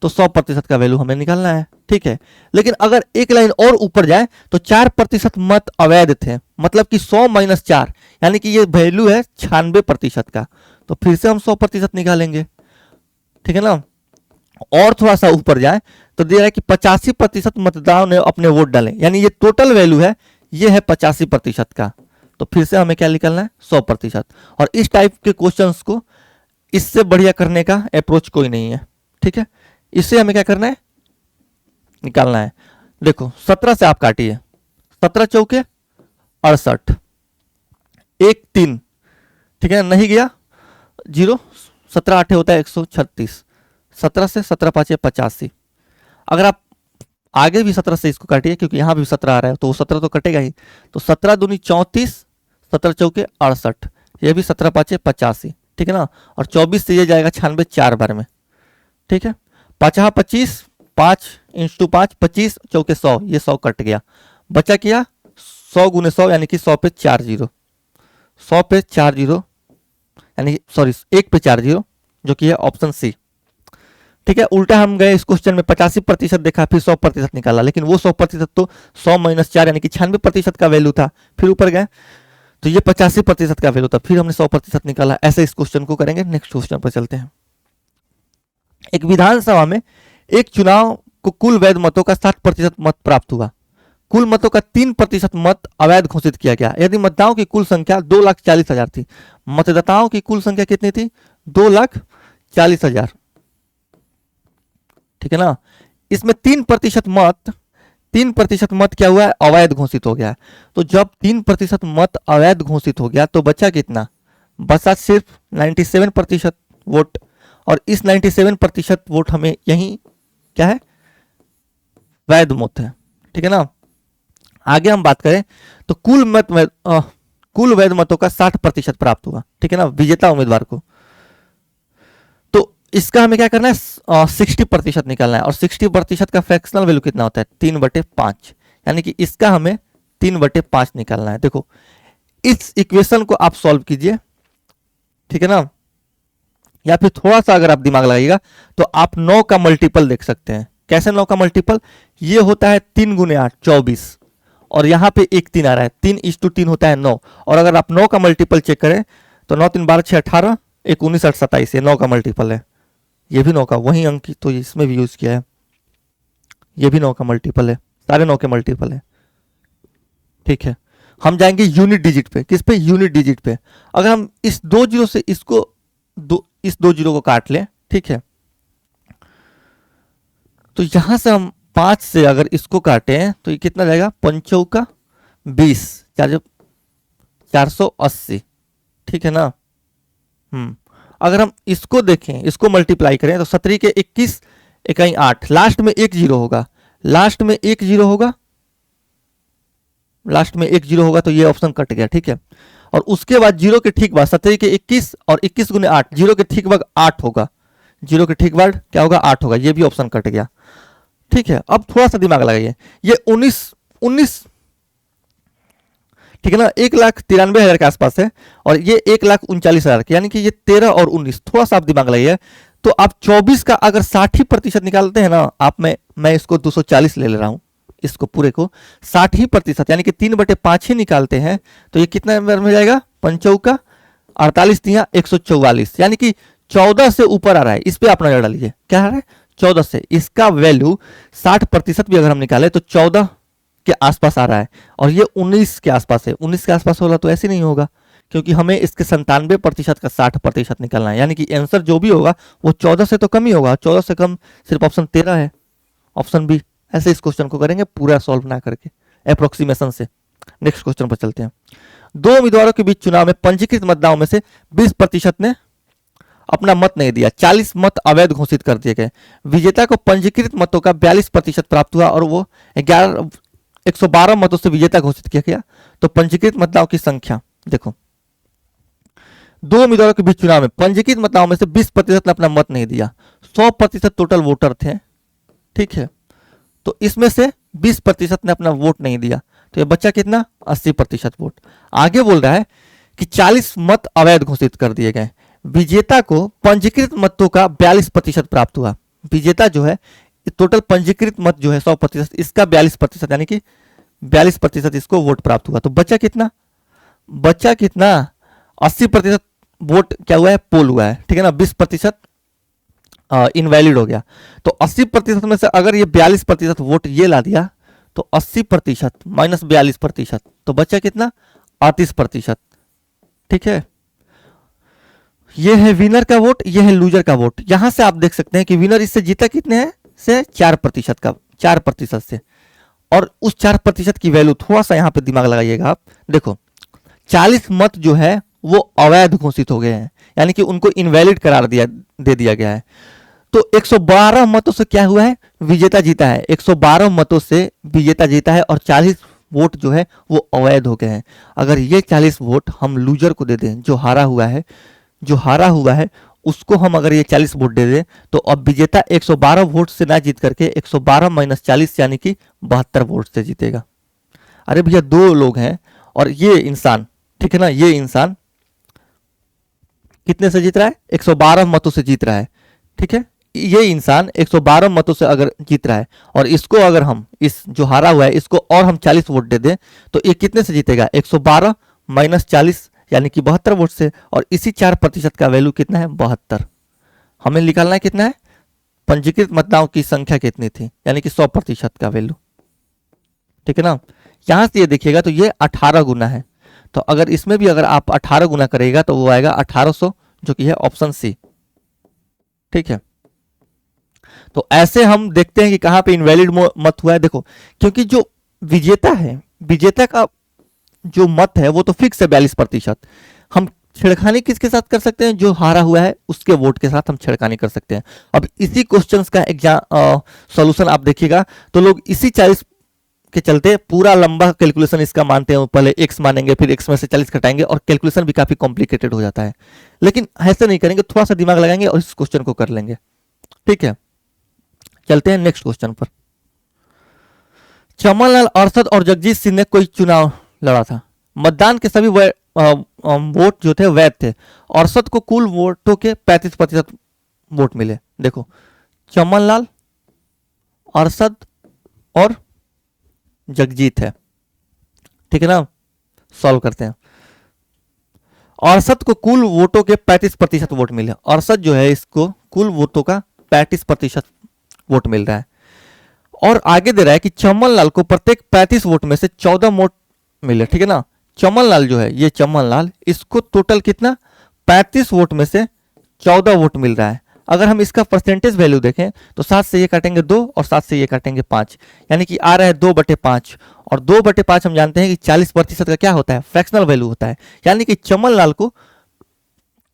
तो 100% का वैल्यू हमें निकालना है। ठीक है, लेकिन अगर एक लाइन और ऊपर जाए तो 4% मत अवैध थे, मतलब कि 100 माइनस 4, यानी कि ये वैल्यू है 96% का। तो फिर से हम 100% निकालेंगे। ठीक है ना, और थोड़ा सा ऊपर जाए तो दे रहा है कि 85% मतदाताओं ने अपने वोट डाले, यानी ये टोटल वैल्यू है, ये है 85% का। तो फिर से हमें क्या निकालना है? 100%। और इस टाइप के क्वेश्चंस को इससे बढ़िया करने का अप्रोच कोई नहीं है। ठीक है, इससे हमें क्या करना है? निकालना है। देखो 17 से आप काटिए, 17 चौके 68, 1 3, ठीक है, नहीं गया 0, 17 8 होता है 136, 17 से 17 5 85। अगर आप आगे भी 17 से इसको काटिए, क्योंकि यहाँ भी 17 आ रहा है तो वो 17 तो कटेगा ही। तो 17 दूनी 34, 17 चौके 68, ये भी 17 पाँचे 85, ठीक है ना। और 24 से ये जाएगा 96 4 बार में, ठीक है। 5 25, 5 × 5 25 चौके 100, ये 100 कट गया, बचा किया 100 × 100 यानी कि 100 पे 4 जीरो, 100 पे 4 जीरो यानी सॉरी 1 पे 4 जीरो, जो कि है ऑप्शन सी, ठीक है। उल्टा हम गए इस क्वेश्चन में 85% देखा, फिर 100% निकाला, लेकिन वो 100% तो 100 - 4 यानी कि 96% का वैल्यू था। फिर ऊपर गए तो ये 85% का वैल्यू था, फिर हमने 100% निकाला। ऐसे इस क्वेश्चन को करेंगे। नेक्स्ट क्वेश्चन पर चलते हैं। एक विधानसभा में एक चुनाव को कुल वैध मतों का 60% मत प्राप्त हुआ। कुल मतों का 3% मत अवैध घोषित किया गया। यदि मतदाताओं की कुल संख्या 2,40,000 थी, मतदाताओं की कुल संख्या कितनी थी? 2,40,000, ठीक है ना। इसमें 3% मत क्या हुआ है? अवैध घोषित हो गया है। तो जब 3% मत अवैध घोषित हो गया तो बचा कितना? बचा सिर्फ 97% वोट, और इस 97% वोट हमें यही क्या है? वैध मत है, ठीक है ना। आगे हम बात करें तो कुल वैध मतों का 60% प्राप्त हुआ, ठीक है ना, विजेता उम्मीदवार को। तो इसका हमें क्या करना है? 60% निकालना है, और 60% का फ्रैक्शनल वैल्यू कितना होता है? 3/5, यानी कि इसका हमें 3/5 निकालना है। देखो इस इक्वेशन को आप सॉल्व कीजिए, ठीक है ना, या फिर थोड़ा सा अगर आप दिमाग लगाइएगा तो आप 9 का मल्टीपल देख सकते हैं। कैसे 9 का मल्टीपल? ये होता है 3 × 8 24, और यहाँ पे 1 3 आ रहा है, 3:3 होता है 9। और अगर आप 9 का मल्टीपल चेक करें तो 9 3 12 6 18, 1 19 8 27, ये 9 का मल्टीपल है। ये भी 9 का, वही अंक तो इसमें भी यूज किया है, ये भी 9 का मल्टीपल है, सारे 9 के मल्टीपल है, ठीक है। हम जाएंगे यूनिट डिजिट पे। किस पे? यूनिट डिजिट पे। अगर हम इस 2 जीरो से इसको इस 2 जीरो को काट लें, ठीक है, तो यहां से हम 5 से अगर इसको काटें तो ये कितना जाएगा? 5 चौका 20, 480, ठीक है ना। अगर हम इसको देखें, इसको मल्टीप्लाई करें तो 17 के 21, 1 8, लास्ट में 1 जीरो होगा, लास्ट में 1 जीरो होगा, लास्ट में 1 जीरो होगा, तो ये ऑप्शन कट गया, ठीक है। और उसके बाद जीरो के ठीक बाद 17 के 21 और 21 × 8, जीरो के ठीक बाद 8 होगा, जीरो के ठीक बाद क्या होगा? 8 होगा, ये भी ऑप्शन कट गया, ठीक है। अब थोड़ा सा दिमाग लगाइए, ये 19, ठीक है ना, 1,93,000 के आसपास है, और ये 1,39,000 के, यानी कि ये 13 और 19। थोड़ा सा आप दिमाग लगाइए तो आप 24 का अगर 60% निकालते हैं ना आप, मैं इसको 240 ले रहा हूं, इसको पूरे को 60%, यानी कि 3/5 ही निकालते हैं तो ये कितना नंबर में जाएगा? 5 चौका 48, 3 144, यानी कि 14 से ऊपर आ रहा है। इस पे आप नजर डालिए, क्या आ रहा है? 14 से। इसका वैल्यू 60% भी अगर हम निकाले तो 14 के आसपास आ रहा है, और ये 19 के आसपास है। 19 के आसपास होगा तो ऐसे नहीं होगा, क्योंकि हमें इसके 97% का 60% निकालना है, यानी कि आंसर जो भी होगा वो 14 से तो कम ही होगा। 14 से कम सिर्फ ऑप्शन 13 है, ऑप्शन बी। ऐसे इस क्वेश्चन को करेंगे पूरा सॉल्व ना करके, अप्रोक्सीमेशन से। नेक्स्ट क्वेश्चन पर चलते हैं। 2 उम्मीदवारों के बीच चुनाव में पंजीकृत मतदाताओं में से 20% ने अपना मत नहीं दिया, 40 मत अवैध घोषित कर दिए गए। विजेता को पंजीकृत मतों का 42% प्राप्त हुआ, और वो 112 मतों से विजेता घोषित किया गया। तो पंजीकृत मतदाताओं की संख्या देखो, 2 उम्मीदवारों के बीच चुनाव में पंजीकृत मतदाताओं में से 20% ने अपना मत नहीं दिया। 100% टोटल वोटर थे, ठीक है, तो इसमें से 20% ने अपना वोट नहीं दिया, तो ये बच्चा कितना? 80% वोट। आगे बोल रहा है कि 40 मत अवैध घोषित कर दिए गए। विजेता को पंजीकृत मतों का 42% प्राप्त हुआ। विजेता जो है, टोटल पंजीकृत मत जो है 100%, इसका 42%, यानी कि 42% इसको वोट प्राप्त हुआ। तो बचा कितना? बचा कितना? 80% वोट क्या हुआ है? पोल हुआ है, ठीक है ना। 20% इनवैलिड हो गया। तो 80% में से अगर ये 42% वोट ये ला दिया तो 80% माइनस 42%, तो बचा कितना? 38%, ठीक है। ये है विनर का वोट, ये है लूजर का वोट। यहां से आप देख सकते हैं कि विनर इससे जीता कितने हैं? से 4% का, 4% से। और उस 4% की वैल्यू थोड़ा सा यहां पे दिमाग लगाइएगा आप। देखो 40 मत जो है वो अवैध घोषित हो गए हैं, यानी कि उनको इनवैलिड करार दे दिया गया है। तो 112 मतों से क्या हुआ है? विजेता जीता है, 112 मतों से विजेता जीता है और 40 वोट जो है वो अवैध हो गए हैं। अगर ये 40 वोट हम लूजर को दे दें, जो हारा हुआ है उसको हम अगर ये 40 वोट दे दें, तो अब विजेता 112 वोट से ना जीत करके 112 माइनस 40 यानी कि 72 वोट से जीतेगा। अरे भैया दो लोग हैं और ये इंसान, ठीक है ना, ये इंसान कितने से जीत रहा है, 112 मतों से जीत रहा है, ठीक है। ये इंसान 112 मतों से अगर जीत रहा है और इसको अगर हम, इस जो हारा हुआ है इसको और हम 40 वोट दे दें, तो ये कितने से जीतेगा, 112 माइनस 40 यानी कि 72 वोट से। और इसी 4% का वैल्यू कितना है, 72। हमें निकालना है कितना है, पंजीकृत मतदाताओं की संख्या कितनी थी, यानी कि 100% का वैल्यू, ठीक है ना। यहां से ये देखिएगा तो ये 18 गुना है, तो अगर इसमें भी अगर आप 18 गुना करेगा तो वो आएगा 1800, जो कि है ऑप्शन सी, ठीक है। तो ऐसे हम देखते हैं कि कहां पे इनवैलिड मत हुआ है। देखो, क्योंकि जो विजेता है, विजेता का जो मत है वो तो फिक्स है 42%। हम छेड़खानी किसके साथ कर सकते हैं, जो हारा हुआ है उसके वोट के साथ हम छेड़खानी कर सकते हैं। अब इसी क्वेश्चंस का एग्जाम सॉल्यूशन आप देखिएगा तो लोग इसी 40 के चलते पूरा लंबा कैलकुलेशन इसका मानते हैं, पहले x मानेंगे फिर x में से 40 घटाएंगे और कैलकुलेशन भी काफी कॉम्प्लिकेटेड हो जाता है। लेकिन ऐसे नहीं करेंगे, थोड़ा सा दिमाग लगाएंगे और इस क्वेश्चन को कर लेंगे, ठीक है। चलते हैं नेक्स्ट क्वेश्चन पर। चमनलाल, अरशद और जगजीत सिंह ने कोई चुनाव लड़ा था। मतदान के सभी वोट जो थे वैध थे। अरशद को कुल वोटों के 35% वोट मिले। देखो, चमनलाल, अरशद और जगजीत है, ठीक है ना। सॉल्व करते हैं। अरशद को कुल वोटों के 35% वोट मिले। अरशद जो है इसको कुल वोटों का 35% वोट मिल रहा है और आगे दे रहा है कि चमनलाल को प्रत्येक 35 वोट में से 14 वोट मिले, ठीक है ना। चमनलाल जो है, ये चमनलाल, इसको टोटल कितना, 35 वोट में से 14 वोट मिल रहा है। अगर हम इसका परसेंटेज वैल्यू देखें तो 7 से ये काटेंगे 2 और 7 से ये काटेंगे 5, यानी कि आ रहा है 2/5। और 2/5 हम जानते हैं कि 40% का क्या होता है, फ्रैक्शनल वैल्यू होता है, यानी कि चमनलाल को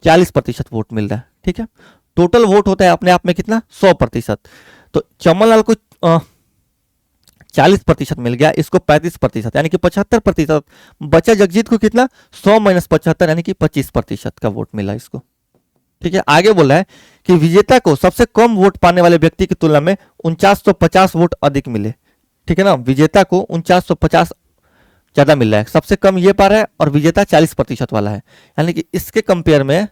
40% वोट मिल रहा है, ठीक है। टोटल वोट होता है अपने आप में कितना, 100%। तो चमनलाल को 40% मिल गया, इसको 35% यानी कि 75%। बचा जगजीत को कितना, 100 माइनस 75 यानी कि 25% का वोट मिला इसको, ठीक है। आगे बोला है कि विजेता को सबसे कम वोट पाने वाले व्यक्ति की तुलना में 4950 वोट अधिक मिले, ठीक है ना। विजेता को 4950 ज्यादा मिल रहा है, सबसे कम ये पा रहा है और विजेता 40% वाला है, यानी कि इसके कंपेयर में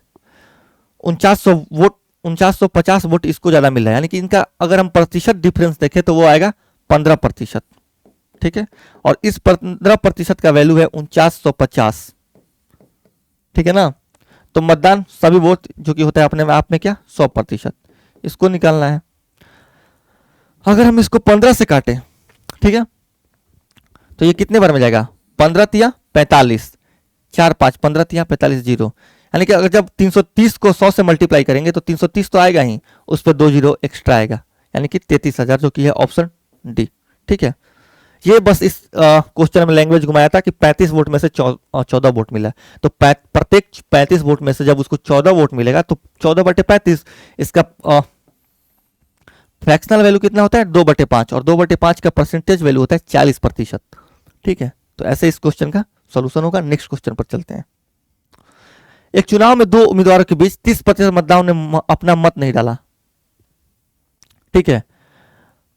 4950 वोट इसको ज्यादा मिल रहा है, यानी कि इनका अगर हम प्रतिशत डिफरेंस देखें तो वो आएगा 15%, ठीक है। और इस 15% का वैल्यू है 4950, ठीक है ना। तो मतदान सभी वोट जो कि होता है अपने आप में क्या, 100%, इसको निकालना है। अगर हम इसको 15 से काटें, ठीक है, तो ये कितने बार में जाएगा, 15 तिया 45, 4 5 15 तिया 45 जीरो, यानी कि अगर जब 330 को 100 से मल्टीप्लाई करेंगे तो 330 तो आएगा ही, उस पर 2 जीरो एक्स्ट्रा आएगा, यानी कि 33,000, जो कि है ऑप्शन डी, ठीक है। ये बस इस क्वेश्चन में लैंग्वेज घुमाया था कि 35 वोट में से 14 वोट मिला, तो प्रत्येक 35 वोट में से जब उसको 14 वोट मिलेगा तो 14/35, इसका फ्रैक्शनल वैल्यू कितना होता है, 2/5, और 2/5 का परसेंटेज वैल्यू होता है 40%, ठीक है। तो ऐसे इस क्वेश्चन का सोल्यूशन होगा। नेक्स्ट क्वेश्चन पर चलते हैं। एक चुनाव में 2 उम्मीदवारों के बीच 30% मतदाताओं ने अपना मत नहीं डाला, ठीक है,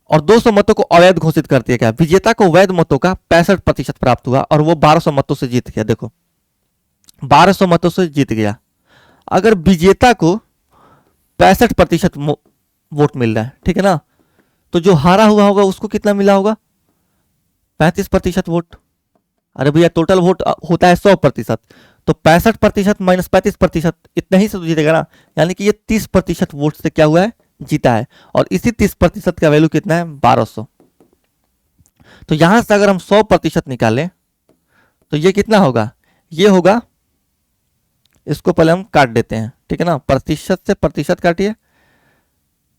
और 200 मतों को अवैध घोषित कर दिया गया। विजेता को वैध मतों का 65% प्राप्त हुआ और वो 1200 मतों से जीत गया। देखो, 1200 मतों से जीत गया। अगर विजेता को 65% वोट मिल रहा है, ठीक है ना, तो जो हारा हुआ होगा उसको कितना मिला होगा, 35% वोट। अरे भैया टोटल वोट होता है 100%, तो 65% माइनस 35% इतना ही से तो जीतेगा ना, यानी कि ये 30% वोट से क्या हुआ है, जीता है। और इसी 30% का वैल्यू कितना है, 1200। तो यहां से अगर हम 100% निकालें तो ये कितना होगा, ये होगा, इसको पहले हम काट देते हैं, ठीक है ना। प्रतिशत से प्रतिशत काटिए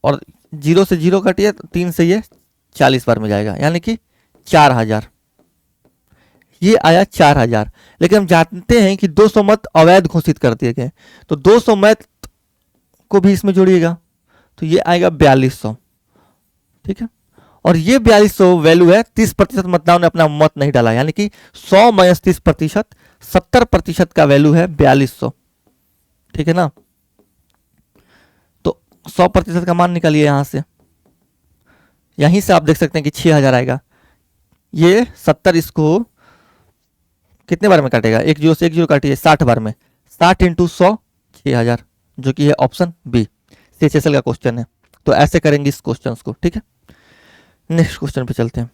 और 0 से 0 काटिए, तो 3 से ये 40 बार में जाएगा, यानी कि 4000। ये आया 4000। लेकिन हम जानते हैं कि 200 मत अवैध घोषित कर दिए गए, तो 200 मत को भी इसमें जोड़िएगा, तो ये आएगा 4200, ठीक है। और ये 4200 वैल्यू है, 30% मतदाताओं ने अपना मत नहीं डाला, यानी कि 100 माइनस 30%, 70% का वैल्यू है 4200। ठीक है ना। तो 100% का मान निकालिए यहां से, यहीं से आप देख सकते हैं कि 6000 आएगा। ये 70 इसको कितने बार में काटेगा, एक जीरो से एक जीरो काटिए, 60 बार में, 60 इंटू 100 6000, जो कि है ऑप्शन बी, CHSL का क्वेश्चन है। तो ऐसे करेंगे इस क्वेश्चन को। ठीक है, नेक्स्ट क्वेश्चन पे चलते हैं।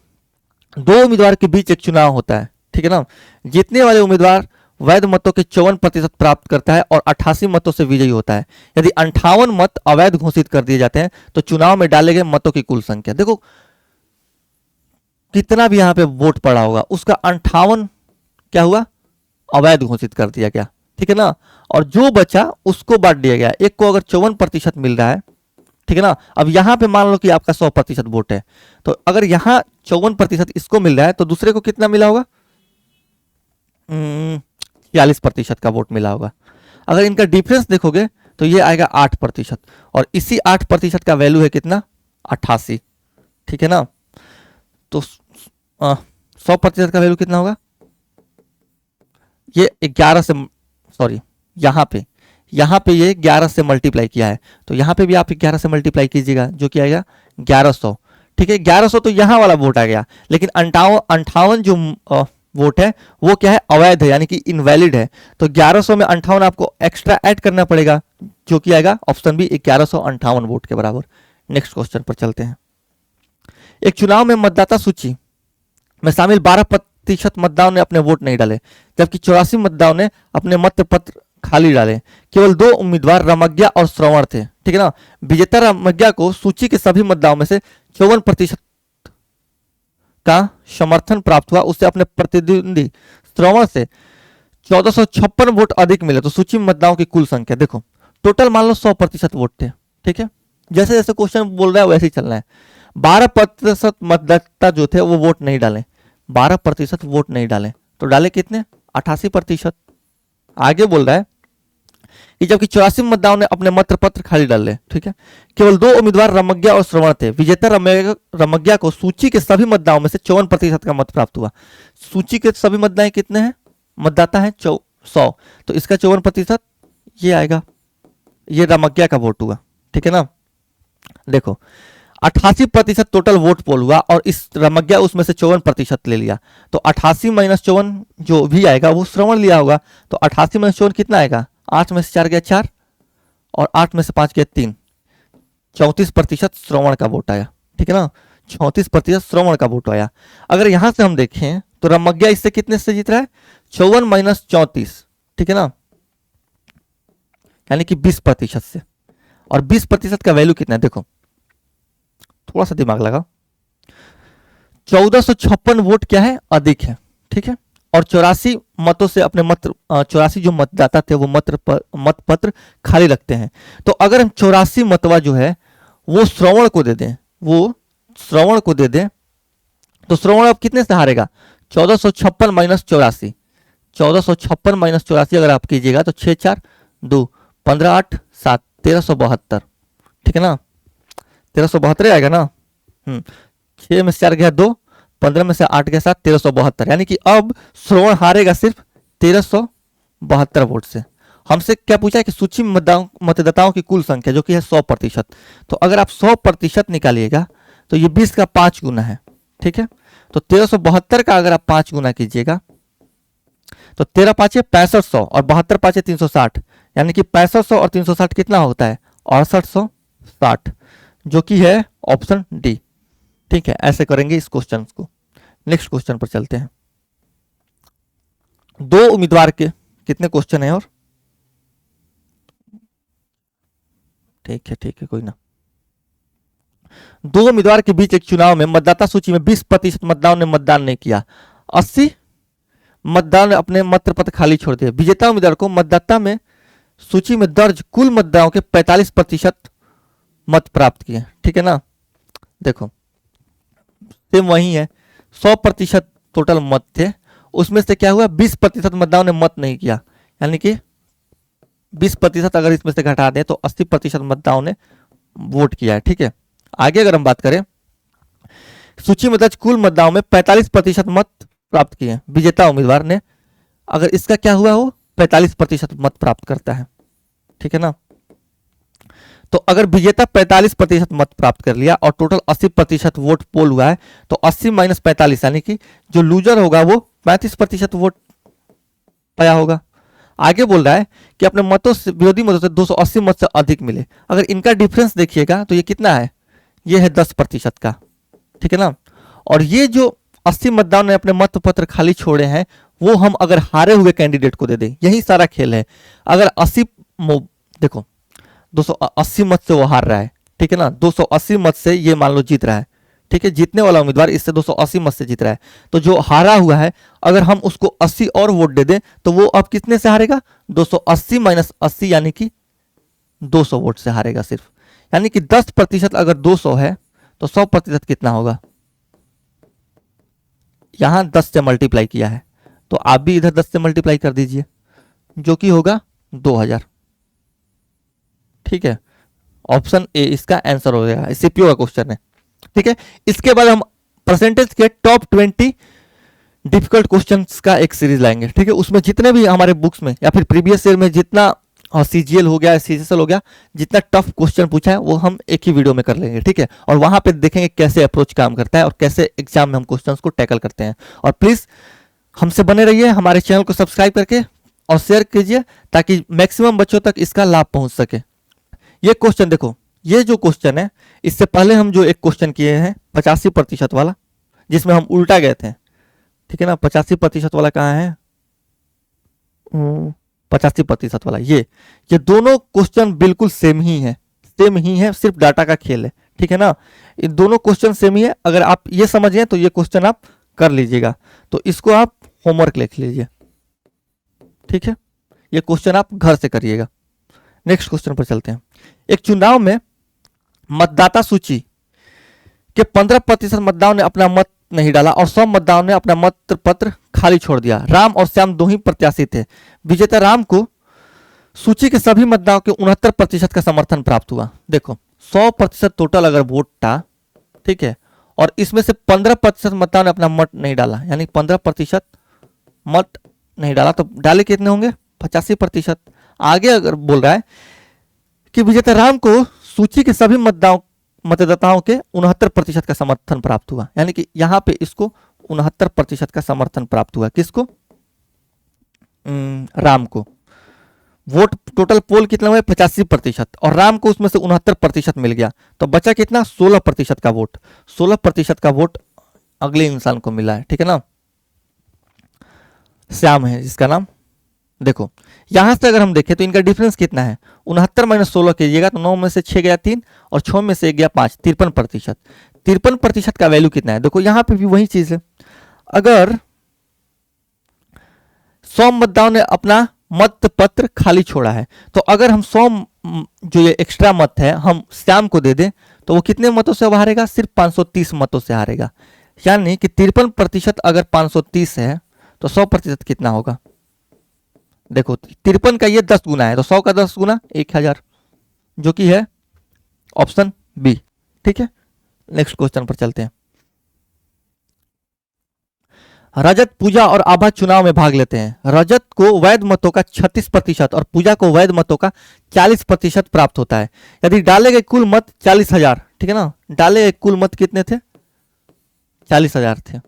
दो उम्मीदवार के बीच एक चुनाव होता है, ठीक है ना। जीतने वाले उम्मीदवार वैध मतों के 54% प्राप्त करता है और 88 मतों से विजयी होता है। यदि 58 मत अवैध घोषित कर दिए जाते हैं तो चुनाव में डाले गए मतों की कुल संख्या, देखो कितना भी यहां पे वोट पड़ा होगा, उसका 58 क्या हुआ, अवैध घोषित कर दिया गया। ठीक है ना। और जो बचा उसको बांट दिया गया। एक को अगर 54% मिल रहा है, ठीक है ना। अब यहां पे मान लो कि आपका 100% वोट है, तो अगर यहां 54% इसको मिल रहा है तो दूसरे को कितना मिला होगा, 40% का वोट मिला होगा। अगर इनका डिफरेंस देखोगे तो ये आएगा 8%, और इसी 8% का वैल्यू है कितना, 88। ठीक है ना। तो 100% का वैल्यू कितना होगा, ये 11 से, सॉरी यहाँ पे ये 11 से मल्टीप्लाई किया है, तो यहाँ पे भी आप 11 से मल्टीप्लाई कीजिएगा, जो कि आएगा 1100। ठीक है, 1100 तो यहाँ वाला वोट आ गया, लेकिन 58 जो वोट है वो क्या है, अवैध है, यानी कि इनवैलिड है। तो 1100 में 58 आपको एक्स्ट्रा ऐड करना पड़ेगा, जो कि आएगा ऑप्शन बी, 1158 वोट के बराबर। नेक्स्ट क्वेश्चन पर चलते हैं। एक चुनाव में मतदाता सूची में शामिल 12% मतदाताओं ने अपने वोट नहीं डाले, जबकि 84 मतदाताओं ने अपने मत पत्र खाली डाले। केवल 2 उम्मीदवार रमज्ञा और श्रवण थे। ठीक है ना। विजेता रमज्ञा को सूची के सभी मतदाताओं में से 54% का समर्थन प्राप्त हुआ, उससे अपने प्रतिद्वंदी श्रवण से 1456 वोट अधिक मिले। तो सूची में मतदाताओं की कुल संख्या देखो, टोटल मान लो 100% वोट थे। ठीक है, जैसे जैसे क्वेश्चन बोल रहा है वैसे ही चलना है। 12% मतदाता जो थे वो वोट नहीं डाले, 12% वोट नहीं डाले, तो डाले कितने, 88%। आगे बोल रहा है कि जबकि 84 मतदाताओं ने अपने मत पत्र खाली डाले। ठीक है, केवल 2 उम्मीदवार रमज्ञा और श्रवण थे। विजेता रमज्ञा को सूची के सभी मतदाताओं में से 54% का मत प्राप्त हुआ। सूची के सभी मतदाता कितने हैं, मतदाता है 100, तो इसका 54% ये आएगा, ये रमज्ञा का वोट हुआ। ठीक है ना। देखो 88% टोटल वोट पोल हुआ और इस रमज्ञा उसमें से 54% ले लिया, तो 88 माइनस 54 जो भी आएगा वो श्रवण लिया होगा। तो 88 माइनस 54 कितना आएगा, 8 में से 4 गया 4 और 8 में से 5 गया 3, 34% श्रवण का वोट आया। ठीक है ना, 34% श्रवण का वोट आया। अगर यहां से हम देखें तो रमज्ञा इससे कितने से जीत रहा है, 54 माइनस 34, ठीक है ना, यानी कि 20% से। और 20% का वैल्यू कितना है, देखो थोड़ा सा दिमाग लगाओ, 1456 वोट क्या है, अधिक है। ठीक है, और 84 मतों से अपने मत 84 जो मतदाता थे वो मत पत्र खाली रखते हैं। तो अगर हम 84 मतवा जो है वो श्रवण को दे दें, तो श्रवण अब कितने से हारेगा, 1456 माइनस 84, 1456 माइनस 84 अगर आप कीजिएगा तो 6 4 2 15 8 7 1372। ठीक है ना, 1372 आएगा ना। 6 में से 4 गया 2, 15 में से 8 गया 7, 1372, यानी कि अब श्रवण हारेगा सिर्फ 1372 वोट से। हमसे क्या पूछा है कि सूची में मतदाताओं की कुल संख्या जो कि है 100%। तो अगर आप 100% निकालिएगा तो ये 20 का 5 गुना है। ठीक है, तो 1372 का अगर आप 5 गुना कीजिएगा तो 13 5 6500 और 72 5 360, यानी कि 6500 और 360 कितना होता है, 6860, जो कि है ऑप्शन डी। ठीक है, ऐसे करेंगे इस क्वेश्चन को। नेक्स्ट क्वेश्चन पर चलते हैं। 2 उम्मीदवार के कितने क्वेश्चन है, और ठीक है कोई ना। 2 उम्मीदवार के बीच एक चुनाव में मतदाता सूची में 20% मतदाताओं ने मतदान नहीं किया, 80 मतदाताओं ने अपने मत पत्र खाली छोड़ दिए। विजेता उम्मीदवार को मतदाता में सूची में दर्ज कुल मतदाताओं के 45% मत प्राप्त किए। ठीक है ना, देखो सेम वही है, 100% टोटल मत थे, उसमें से क्या हुआ, 20% मतदाताओं ने मत नहीं किया, यानी कि 20% अगर इसमें से घटा दें तो 80% मतदाताओं ने वोट किया है। ठीक है, आगे अगर हम बात करें सूची में दर्ज कुल मतदाताओं में 45% मत प्राप्त किए विजेता उम्मीदवार ने। अगर इसका क्या हुआ हो, 45% मत प्राप्त करता है, ठीक है ना। तो अगर विजेता 45% मत प्राप्त कर लिया और टोटल 80% वोट पोल हुआ है, तो 80 माइनस 45 यानी कि जो लूजर होगा वो 35% वोट पाया होगा। आगे बोल रहा है कि अपने मतों से, विरोधी मतों से 280 मत से अधिक मिले। अगर इनका डिफरेंस देखिएगा तो ये कितना है, ये है 10% का, ठीक है ना। और ये जो 80 मतदान ने अपने मत पत्र खाली छोड़े हैं, वो हम अगर हारे हुए कैंडिडेट को दे दें, यही सारा खेल है। अगर 80 देखो 280 मत से वो हार रहा है, ठीक है ना, 280 मत से ये मान लो जीत रहा है, ठीक है, जीतने वाला उम्मीदवार इससे 280 मत से जीत रहा है। तो जो हारा हुआ है, अगर हम उसको 80 और वोट दे दें तो वो अब कितने से हारेगा, 280 माइनस 80 यानी कि 200 वोट से हारेगा सिर्फ। यानी कि 10% अगर 200 है तो 100% कितना होगा, यहां 10 से मल्टीप्लाई किया है, तो आप भी इधर 10 से मल्टीप्लाई कर दीजिए, जो कि होगा 2000, ठीक है। ऑप्शन ए इसका आंसर हो जाएगा, सीपीओ का क्वेश्चन है, ठीक है। इसके बाद हम परसेंटेज के टॉप 20 डिफिकल्ट क्वेश्चंस का एक सीरीज लाएंगे, ठीक है। उसमें जितने भी हमारे बुक्स में या फिर प्रीवियस ईयर में जितना सीजीएल हो गया, सीजीएल हो गया, जितना टफ क्वेश्चन पूछा है वो हम एक ही वीडियो में कर लेंगे, ठीक है। और वहां पे देखेंगे कैसे अप्रोच काम करता है और कैसे एग्जाम में हम क्वेश्चंस को टैकल करते हैं। और प्लीज हमसे बने रहिए, हमारे चैनल को सब्सक्राइब करके और शेयर कीजिए ताकि मैक्सिमम बच्चों तक इसका लाभ पहुंच सके। ये क्वेश्चन देखो, ये जो क्वेश्चन है, इससे पहले हम जो एक क्वेश्चन किए हैं 85% वाला, जिसमें हम उल्टा गए थे, ठीक है ना। 85% वाला कहाँ है, 85% वाला, ये दोनों क्वेश्चन बिल्कुल सेम ही है, सिर्फ डाटा का खेल है, ठीक है ना। ये दोनों क्वेश्चन सेम ही है। अगर आप ये समझ गए तो ये क्वेश्चन आप कर लीजिएगा, तो इसको आप होमवर्क लिख लीजिए, ठीक है। ये क्वेश्चन आप घर से करिएगा। नेक्स्ट क्वेश्चन पर चलते हैं। एक चुनाव में मतदाता सूची के 15% मतदाताओं ने अपना मत नहीं डाला और 100 मतदाताओं ने अपना मत पत्र खाली छोड़ दिया। राम और श्याम दो ही प्रत्याशी थे। विजेता राम को सूची के सभी मतदाताओं के 69% का समर्थन प्राप्त हुआ। देखो 100% टोटल अगर वोट था, ठीक है, और इसमें से 15% मतदाताओं ने अपना मत नहीं डाला, यानी 15% मत नहीं डाला, तो डाले कितने होंगे, 85%। आगे अगर बोल रहा है कि विजेता राम को सूची के सभी मतदाताओं के 69% का समर्थन प्राप्त हुआ, यानी कि यहां पे इसको 69% का समर्थन प्राप्त हुआ। किसको, राम को। वोट टोटल पोल कितना हुआ, 85%, और राम को उसमें से 69% मिल गया, तो बचा कितना, 16% का वोट। 16% का वोट अगले इंसान को मिला है, ठीक है ना। श्याम है जिसका नाम। देखो यहां से अगर हम देखें तो इनका डिफरेंस कितना है, 69 माइनस 16 कीजिएगा तो 9 में से 6 गया 3 और 6 में से 1 गया 5, 53%। 53% का वैल्यू कितना है, देखो यहां पे भी वही चीज है। अगर 100 मतदाताओं ने अपना मत पत्र खाली छोड़ा है, तो अगर हम 100 जो ये एक्स्ट्रा मत है हम श्याम को दे दें तो वो कितने मतों से हारेगा, सिर्फ 530 मतों से हारेगा। यानी कि 53% अगर 530 है तो 100% कितना होगा, देखो 53 का ये 10 गुना है, तो 100 का 10 गुना 1000, जो कि है ऑप्शन बी, ठीक है। नेक्स्ट क्वेश्चन पर चलते हैं। रजत, पूजा और आभा चुनाव में भाग लेते हैं। रजत को वैध मतों का 36% और पूजा को वैध मतों का 40% प्राप्त होता है। यदि डाले गए कुल मत 40,000, ठीक है ना, डाले गए कुल मत कितने थे, 40,000 थे,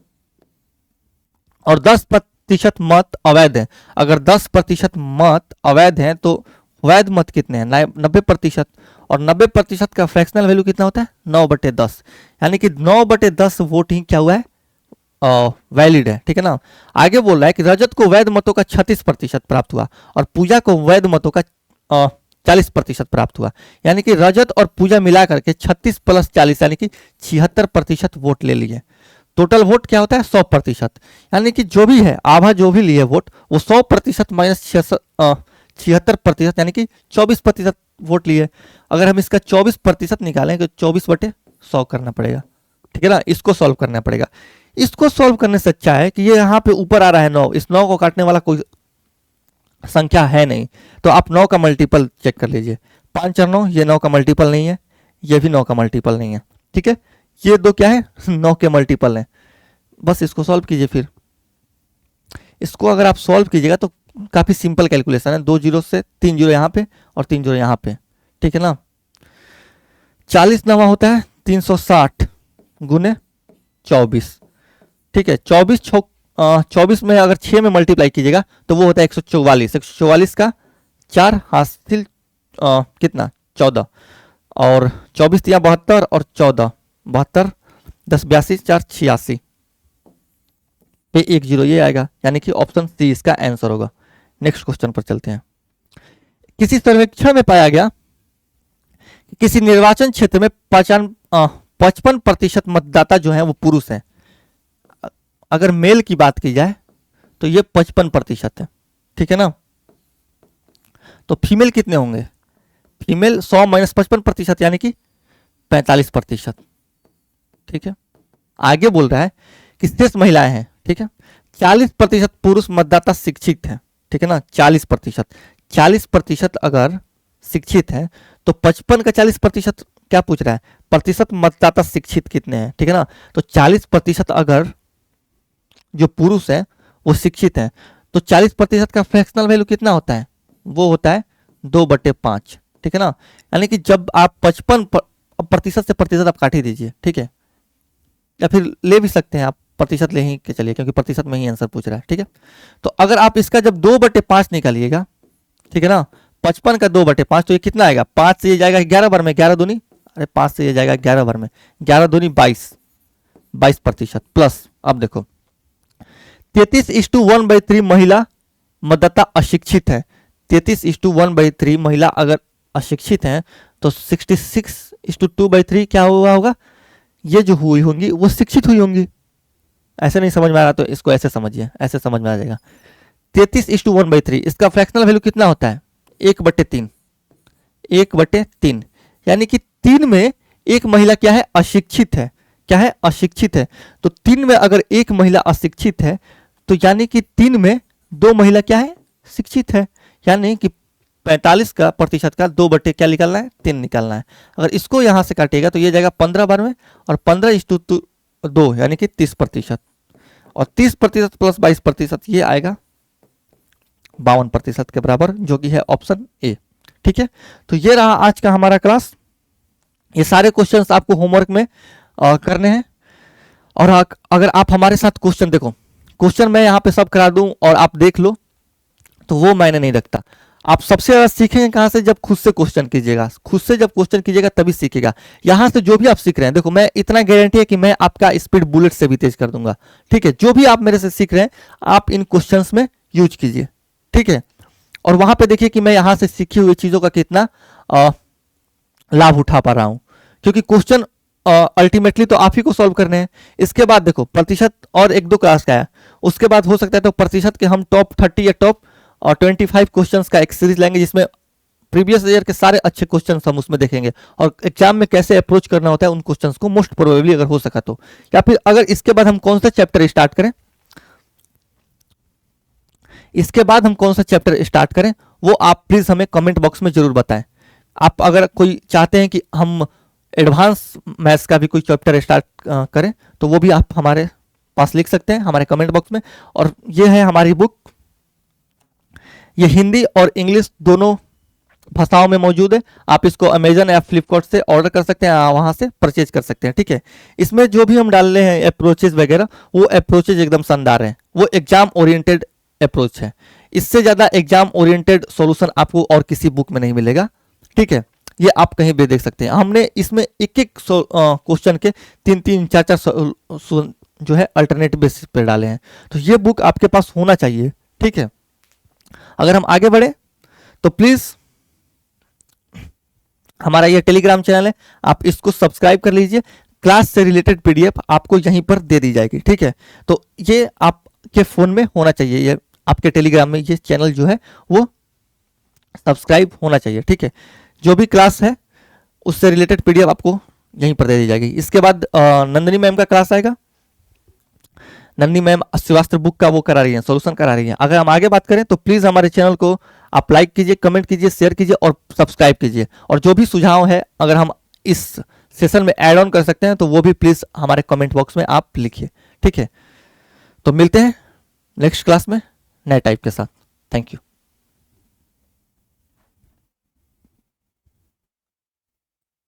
और 10% मत अवैध है। अगर 10% मत अवैध हैं तो वैध मत कितने हैं, 90%, और 90% का फ्रैक्शनल वैल्यू कितना होता है, 9/10, यानी कि 9/10 वोट ही क्या हुआ है, वैलिड है, ठीक है ना। आगे बोल रहा है कि रजत को वैध मतों का 36% प्राप्त हुआ और पूजा को वैध मतों का 40% प्राप्त हुआ, यानी कि रजत और पूजा मिला करके 36 + 40 यानी कि 76% वोट ले लिए। टोटल वोट क्या होता है, 100%, यानी कि जो भी है आभा जो भी लिए वोट वो 100% माइनस 76% यानी कि 24% वोट लिए। अगर हम इसका 24% निकालें तो 24/100 करना पड़ेगा, ठीक है ना। इसको सॉल्व करना पड़ेगा। इसको सॉल्व करने से अच्छा है कि ये यहाँ पे ऊपर आ रहा है 9, इस 9 को काटने वाला कोई संख्या है नहीं, तो आप 9 का मल्टीपल चेक कर लीजिए। 5 और 9, ये 9 का मल्टीपल नहीं है, ये भी 9 का मल्टीपल नहीं है, ठीक है। ये दो क्या है 9 के मल्टीपल हैं। बस इसको सॉल्व कीजिए। फिर इसको अगर आप सॉल्व कीजिएगा तो काफ़ी सिंपल कैलकुलेशन है। 2 जीरो से 3 जीरो यहाँ पे और 3 जीरो यहाँ पे, ठीक है ना। 40 नवा होता है 360 गुने 24, ठीक है। 24 में अगर 6 में मल्टीप्लाई कीजिएगा तो वो होता है 144। 144 का 4 हासिल कितना 14, और 24 या 72 और 14 72 10 82 4 86 पे 1 जीरो ये आएगा, यानी कि ऑप्शन सी इसका आंसर होगा। नेक्स्ट क्वेश्चन पर चलते हैं। किसी सर्वेक्षण में पाया गया कि किसी निर्वाचन क्षेत्र में 55% मतदाता जो है वो पुरुष हैं। अगर मेल की बात की जाए तो ये 55% है, ठीक है ना। तो फीमेल कितने होंगे? फीमेल 100 माइनस 55% यानी कि 45%, ठीक है। आगे बोल रहा है कि शेष महिलाएं हैं, ठीक है। 40% पुरुष मतदाता शिक्षित हैं, ठीक है ना। 40% अगर शिक्षित है तो 55 का 40% क्या पूछ रहा है? प्रतिशत मतदाता शिक्षित कितने हैं, ठीक है ना। तो 40% अगर जो पुरुष है वो शिक्षित है तो 40% का फ्रैक्शनल वैल्यू कितना होता है? वो होता है 2/5, ठीक है ना। यानी कि जब आप 55% से प्रतिशत आप काट ही दीजिए, ठीक है, या फिर ले भी सकते हैं आप प्रतिशत ले ही के चलिए, क्योंकि प्रतिशत में ही आंसर पूछ रहा है, ठीक है। तो अगर आप इसका जब 2/5 निकालिएगा, ठीक है ना, 55 का 2/5 तो ये कितना आएगा? 5 से ये जाएगा 11 बार में, 11 दूनी, अरे 5 से ये जाएगा 11 बार में, 11 दूनी 22% प्लस। अब देखो 33:1/3 महिला मतदाता अशिक्षित है। 33:1/3 महिला अगर अशिक्षित हैं तो 66:2/3 क्या हुआ होगा? ये जो हुई होंगी वो शिक्षित हुई होंगी। ऐसे नहीं समझ में आ रहा तो इसको ऐसे समझिए, ऐसे समझ में आ जाएगा। 33:1/3 इसका फ्रैक्शनल वैल्यू कितना होता है? 1/3, 1/3, यानी कि 3 में एक महिला क्या है? अशिक्षित है। क्या है? अशिक्षित है। तो 3 में अगर एक महिला अशिक्षित है तो यानी कि 3 में 2 महिला क्या है? शिक्षित है। यानी कि 45 का प्रतिशत का 2 क्या निकालना है? 3 निकालना है। अगर इसको यहां से काटिएगा तो ये जाएगा 15 बार में, और 15:2 यानी कि 30%, और 30% प्लस 22% ये आएगा 52% के बराबर, जो कि है ऑप्शन ए, ठीक है। तो ये रहा आज का हमारा क्लास। ये सारे क्वेश्चंस आपको होमवर्क में करने हैं। और अगर आप हमारे साथ क्वेश्चन देखो, क्वेश्चन मैं यहाँ पे सब करा दूं और आप देख लो तो वो मायने नहीं रखता। आप सबसे ज्यादा सीखेंगे कहां से? जब खुद से क्वेश्चन कीजिएगा। खुद से जब क्वेश्चन कीजिएगा तभी सीखेगा। यहां से जो भी आप सीख रहे हैं, देखो मैं इतना गारंटी है कि मैं आपका स्पीड बुलेट से भी तेज कर दूंगा, ठीक है। जो भी आप मेरे से सीख रहे हैं आप इन क्वेश्चंस में यूज कीजिए, ठीक है। और वहां पे देखिए कि मैं यहां से सीखी हुई चीजों का कितना लाभ उठा पा रहा हूं, क्योंकि क्वेश्चन अल्टीमेटली तो आप ही को सॉल्व करने हैं। इसके बाद देखो प्रतिशत और 1-2 क्लास का है, उसके बाद हो सकता है तो प्रतिशत के हम टॉप 30 या टॉप 25 क्वेश्चंस का एक सीरीज लाएंगे, जिसमें प्रीवियस ईयर के सारे अच्छे क्वेश्चंस हम उसमें देखेंगे, और एग्जाम में कैसे अप्रोच करना होता है उन क्वेश्चंस को, मोस्ट प्रोबेबली अगर हो सका तो। या फिर अगर इसके बाद हम कौन सा चैप्टर स्टार्ट करें, इसके बाद हम कौन सा चैप्टर स्टार्ट करें वो आप प्लीज हमें कमेंट बॉक्स में जरूर बताएं। आप अगर कोई चाहते हैं कि हम एडवांस मैथ्स का भी कोई चैप्टर स्टार्ट करें तो वो भी आप हमारे पास लिख सकते हैं हमारे कमेंट बॉक्स में। और ये है हमारी बुक, ये हिंदी और इंग्लिश दोनों भाषाओं में मौजूद है। आप इसको अमेजन या फ्लिपकार्ट से ऑर्डर कर सकते हैं, वहां से परचेज कर सकते हैं, ठीक है। इसमें जो भी हम डाल रहे हैं अप्रोचेज वगैरह, वो अप्रोचेज एकदम शानदार है, वो एग्जाम ओरिएंटेड अप्रोच है। इससे ज्यादा एग्जाम ओरिएंटेड सॉल्यूशन आपको और किसी बुक में नहीं मिलेगा, ठीक है। ये आप कहीं भी देख सकते हैं। हमने इसमें एक क्वेश्चन के 3-3 4-4 जो है अल्टरनेटिव बेसिस पे डाले हैं। तो ये बुक आपके पास होना चाहिए, ठीक है। अगर हम आगे बढ़े तो प्लीज हमारा ये टेलीग्राम चैनल है, आप इसको सब्सक्राइब कर लीजिए। क्लास से रिलेटेड पीडीएफ आपको यहीं पर दे दी जाएगी, ठीक है। तो ये आपके फोन में होना चाहिए, ये आपके टेलीग्राम में ये चैनल जो है वो सब्सक्राइब होना चाहिए, ठीक है। जो भी क्लास है उससे रिलेटेड पीडीएफ आपको यहीं पर दे दी जाएगी। इसके बाद नंदिनी मैम का क्लास आएगा। नंदिनी मैम शिवास्त्र बुक का वो करा रही है, सॉल्यूशन करा रही है। अगर हम आगे बात करें तो प्लीज हमारे चैनल को आप लाइक कीजिए, कमेंट कीजिए, शेयर कीजिए और सब्सक्राइब कीजिए। और जो भी सुझाव है, अगर हम इस सेशन में ऐड ऑन कर सकते हैं, तो वो भी प्लीज हमारे कमेंट बॉक्स में आप लिखिए। ठीक है, तो मिलते हैं नेक्स्ट क्लास में नए टाइप के साथ। Thank you.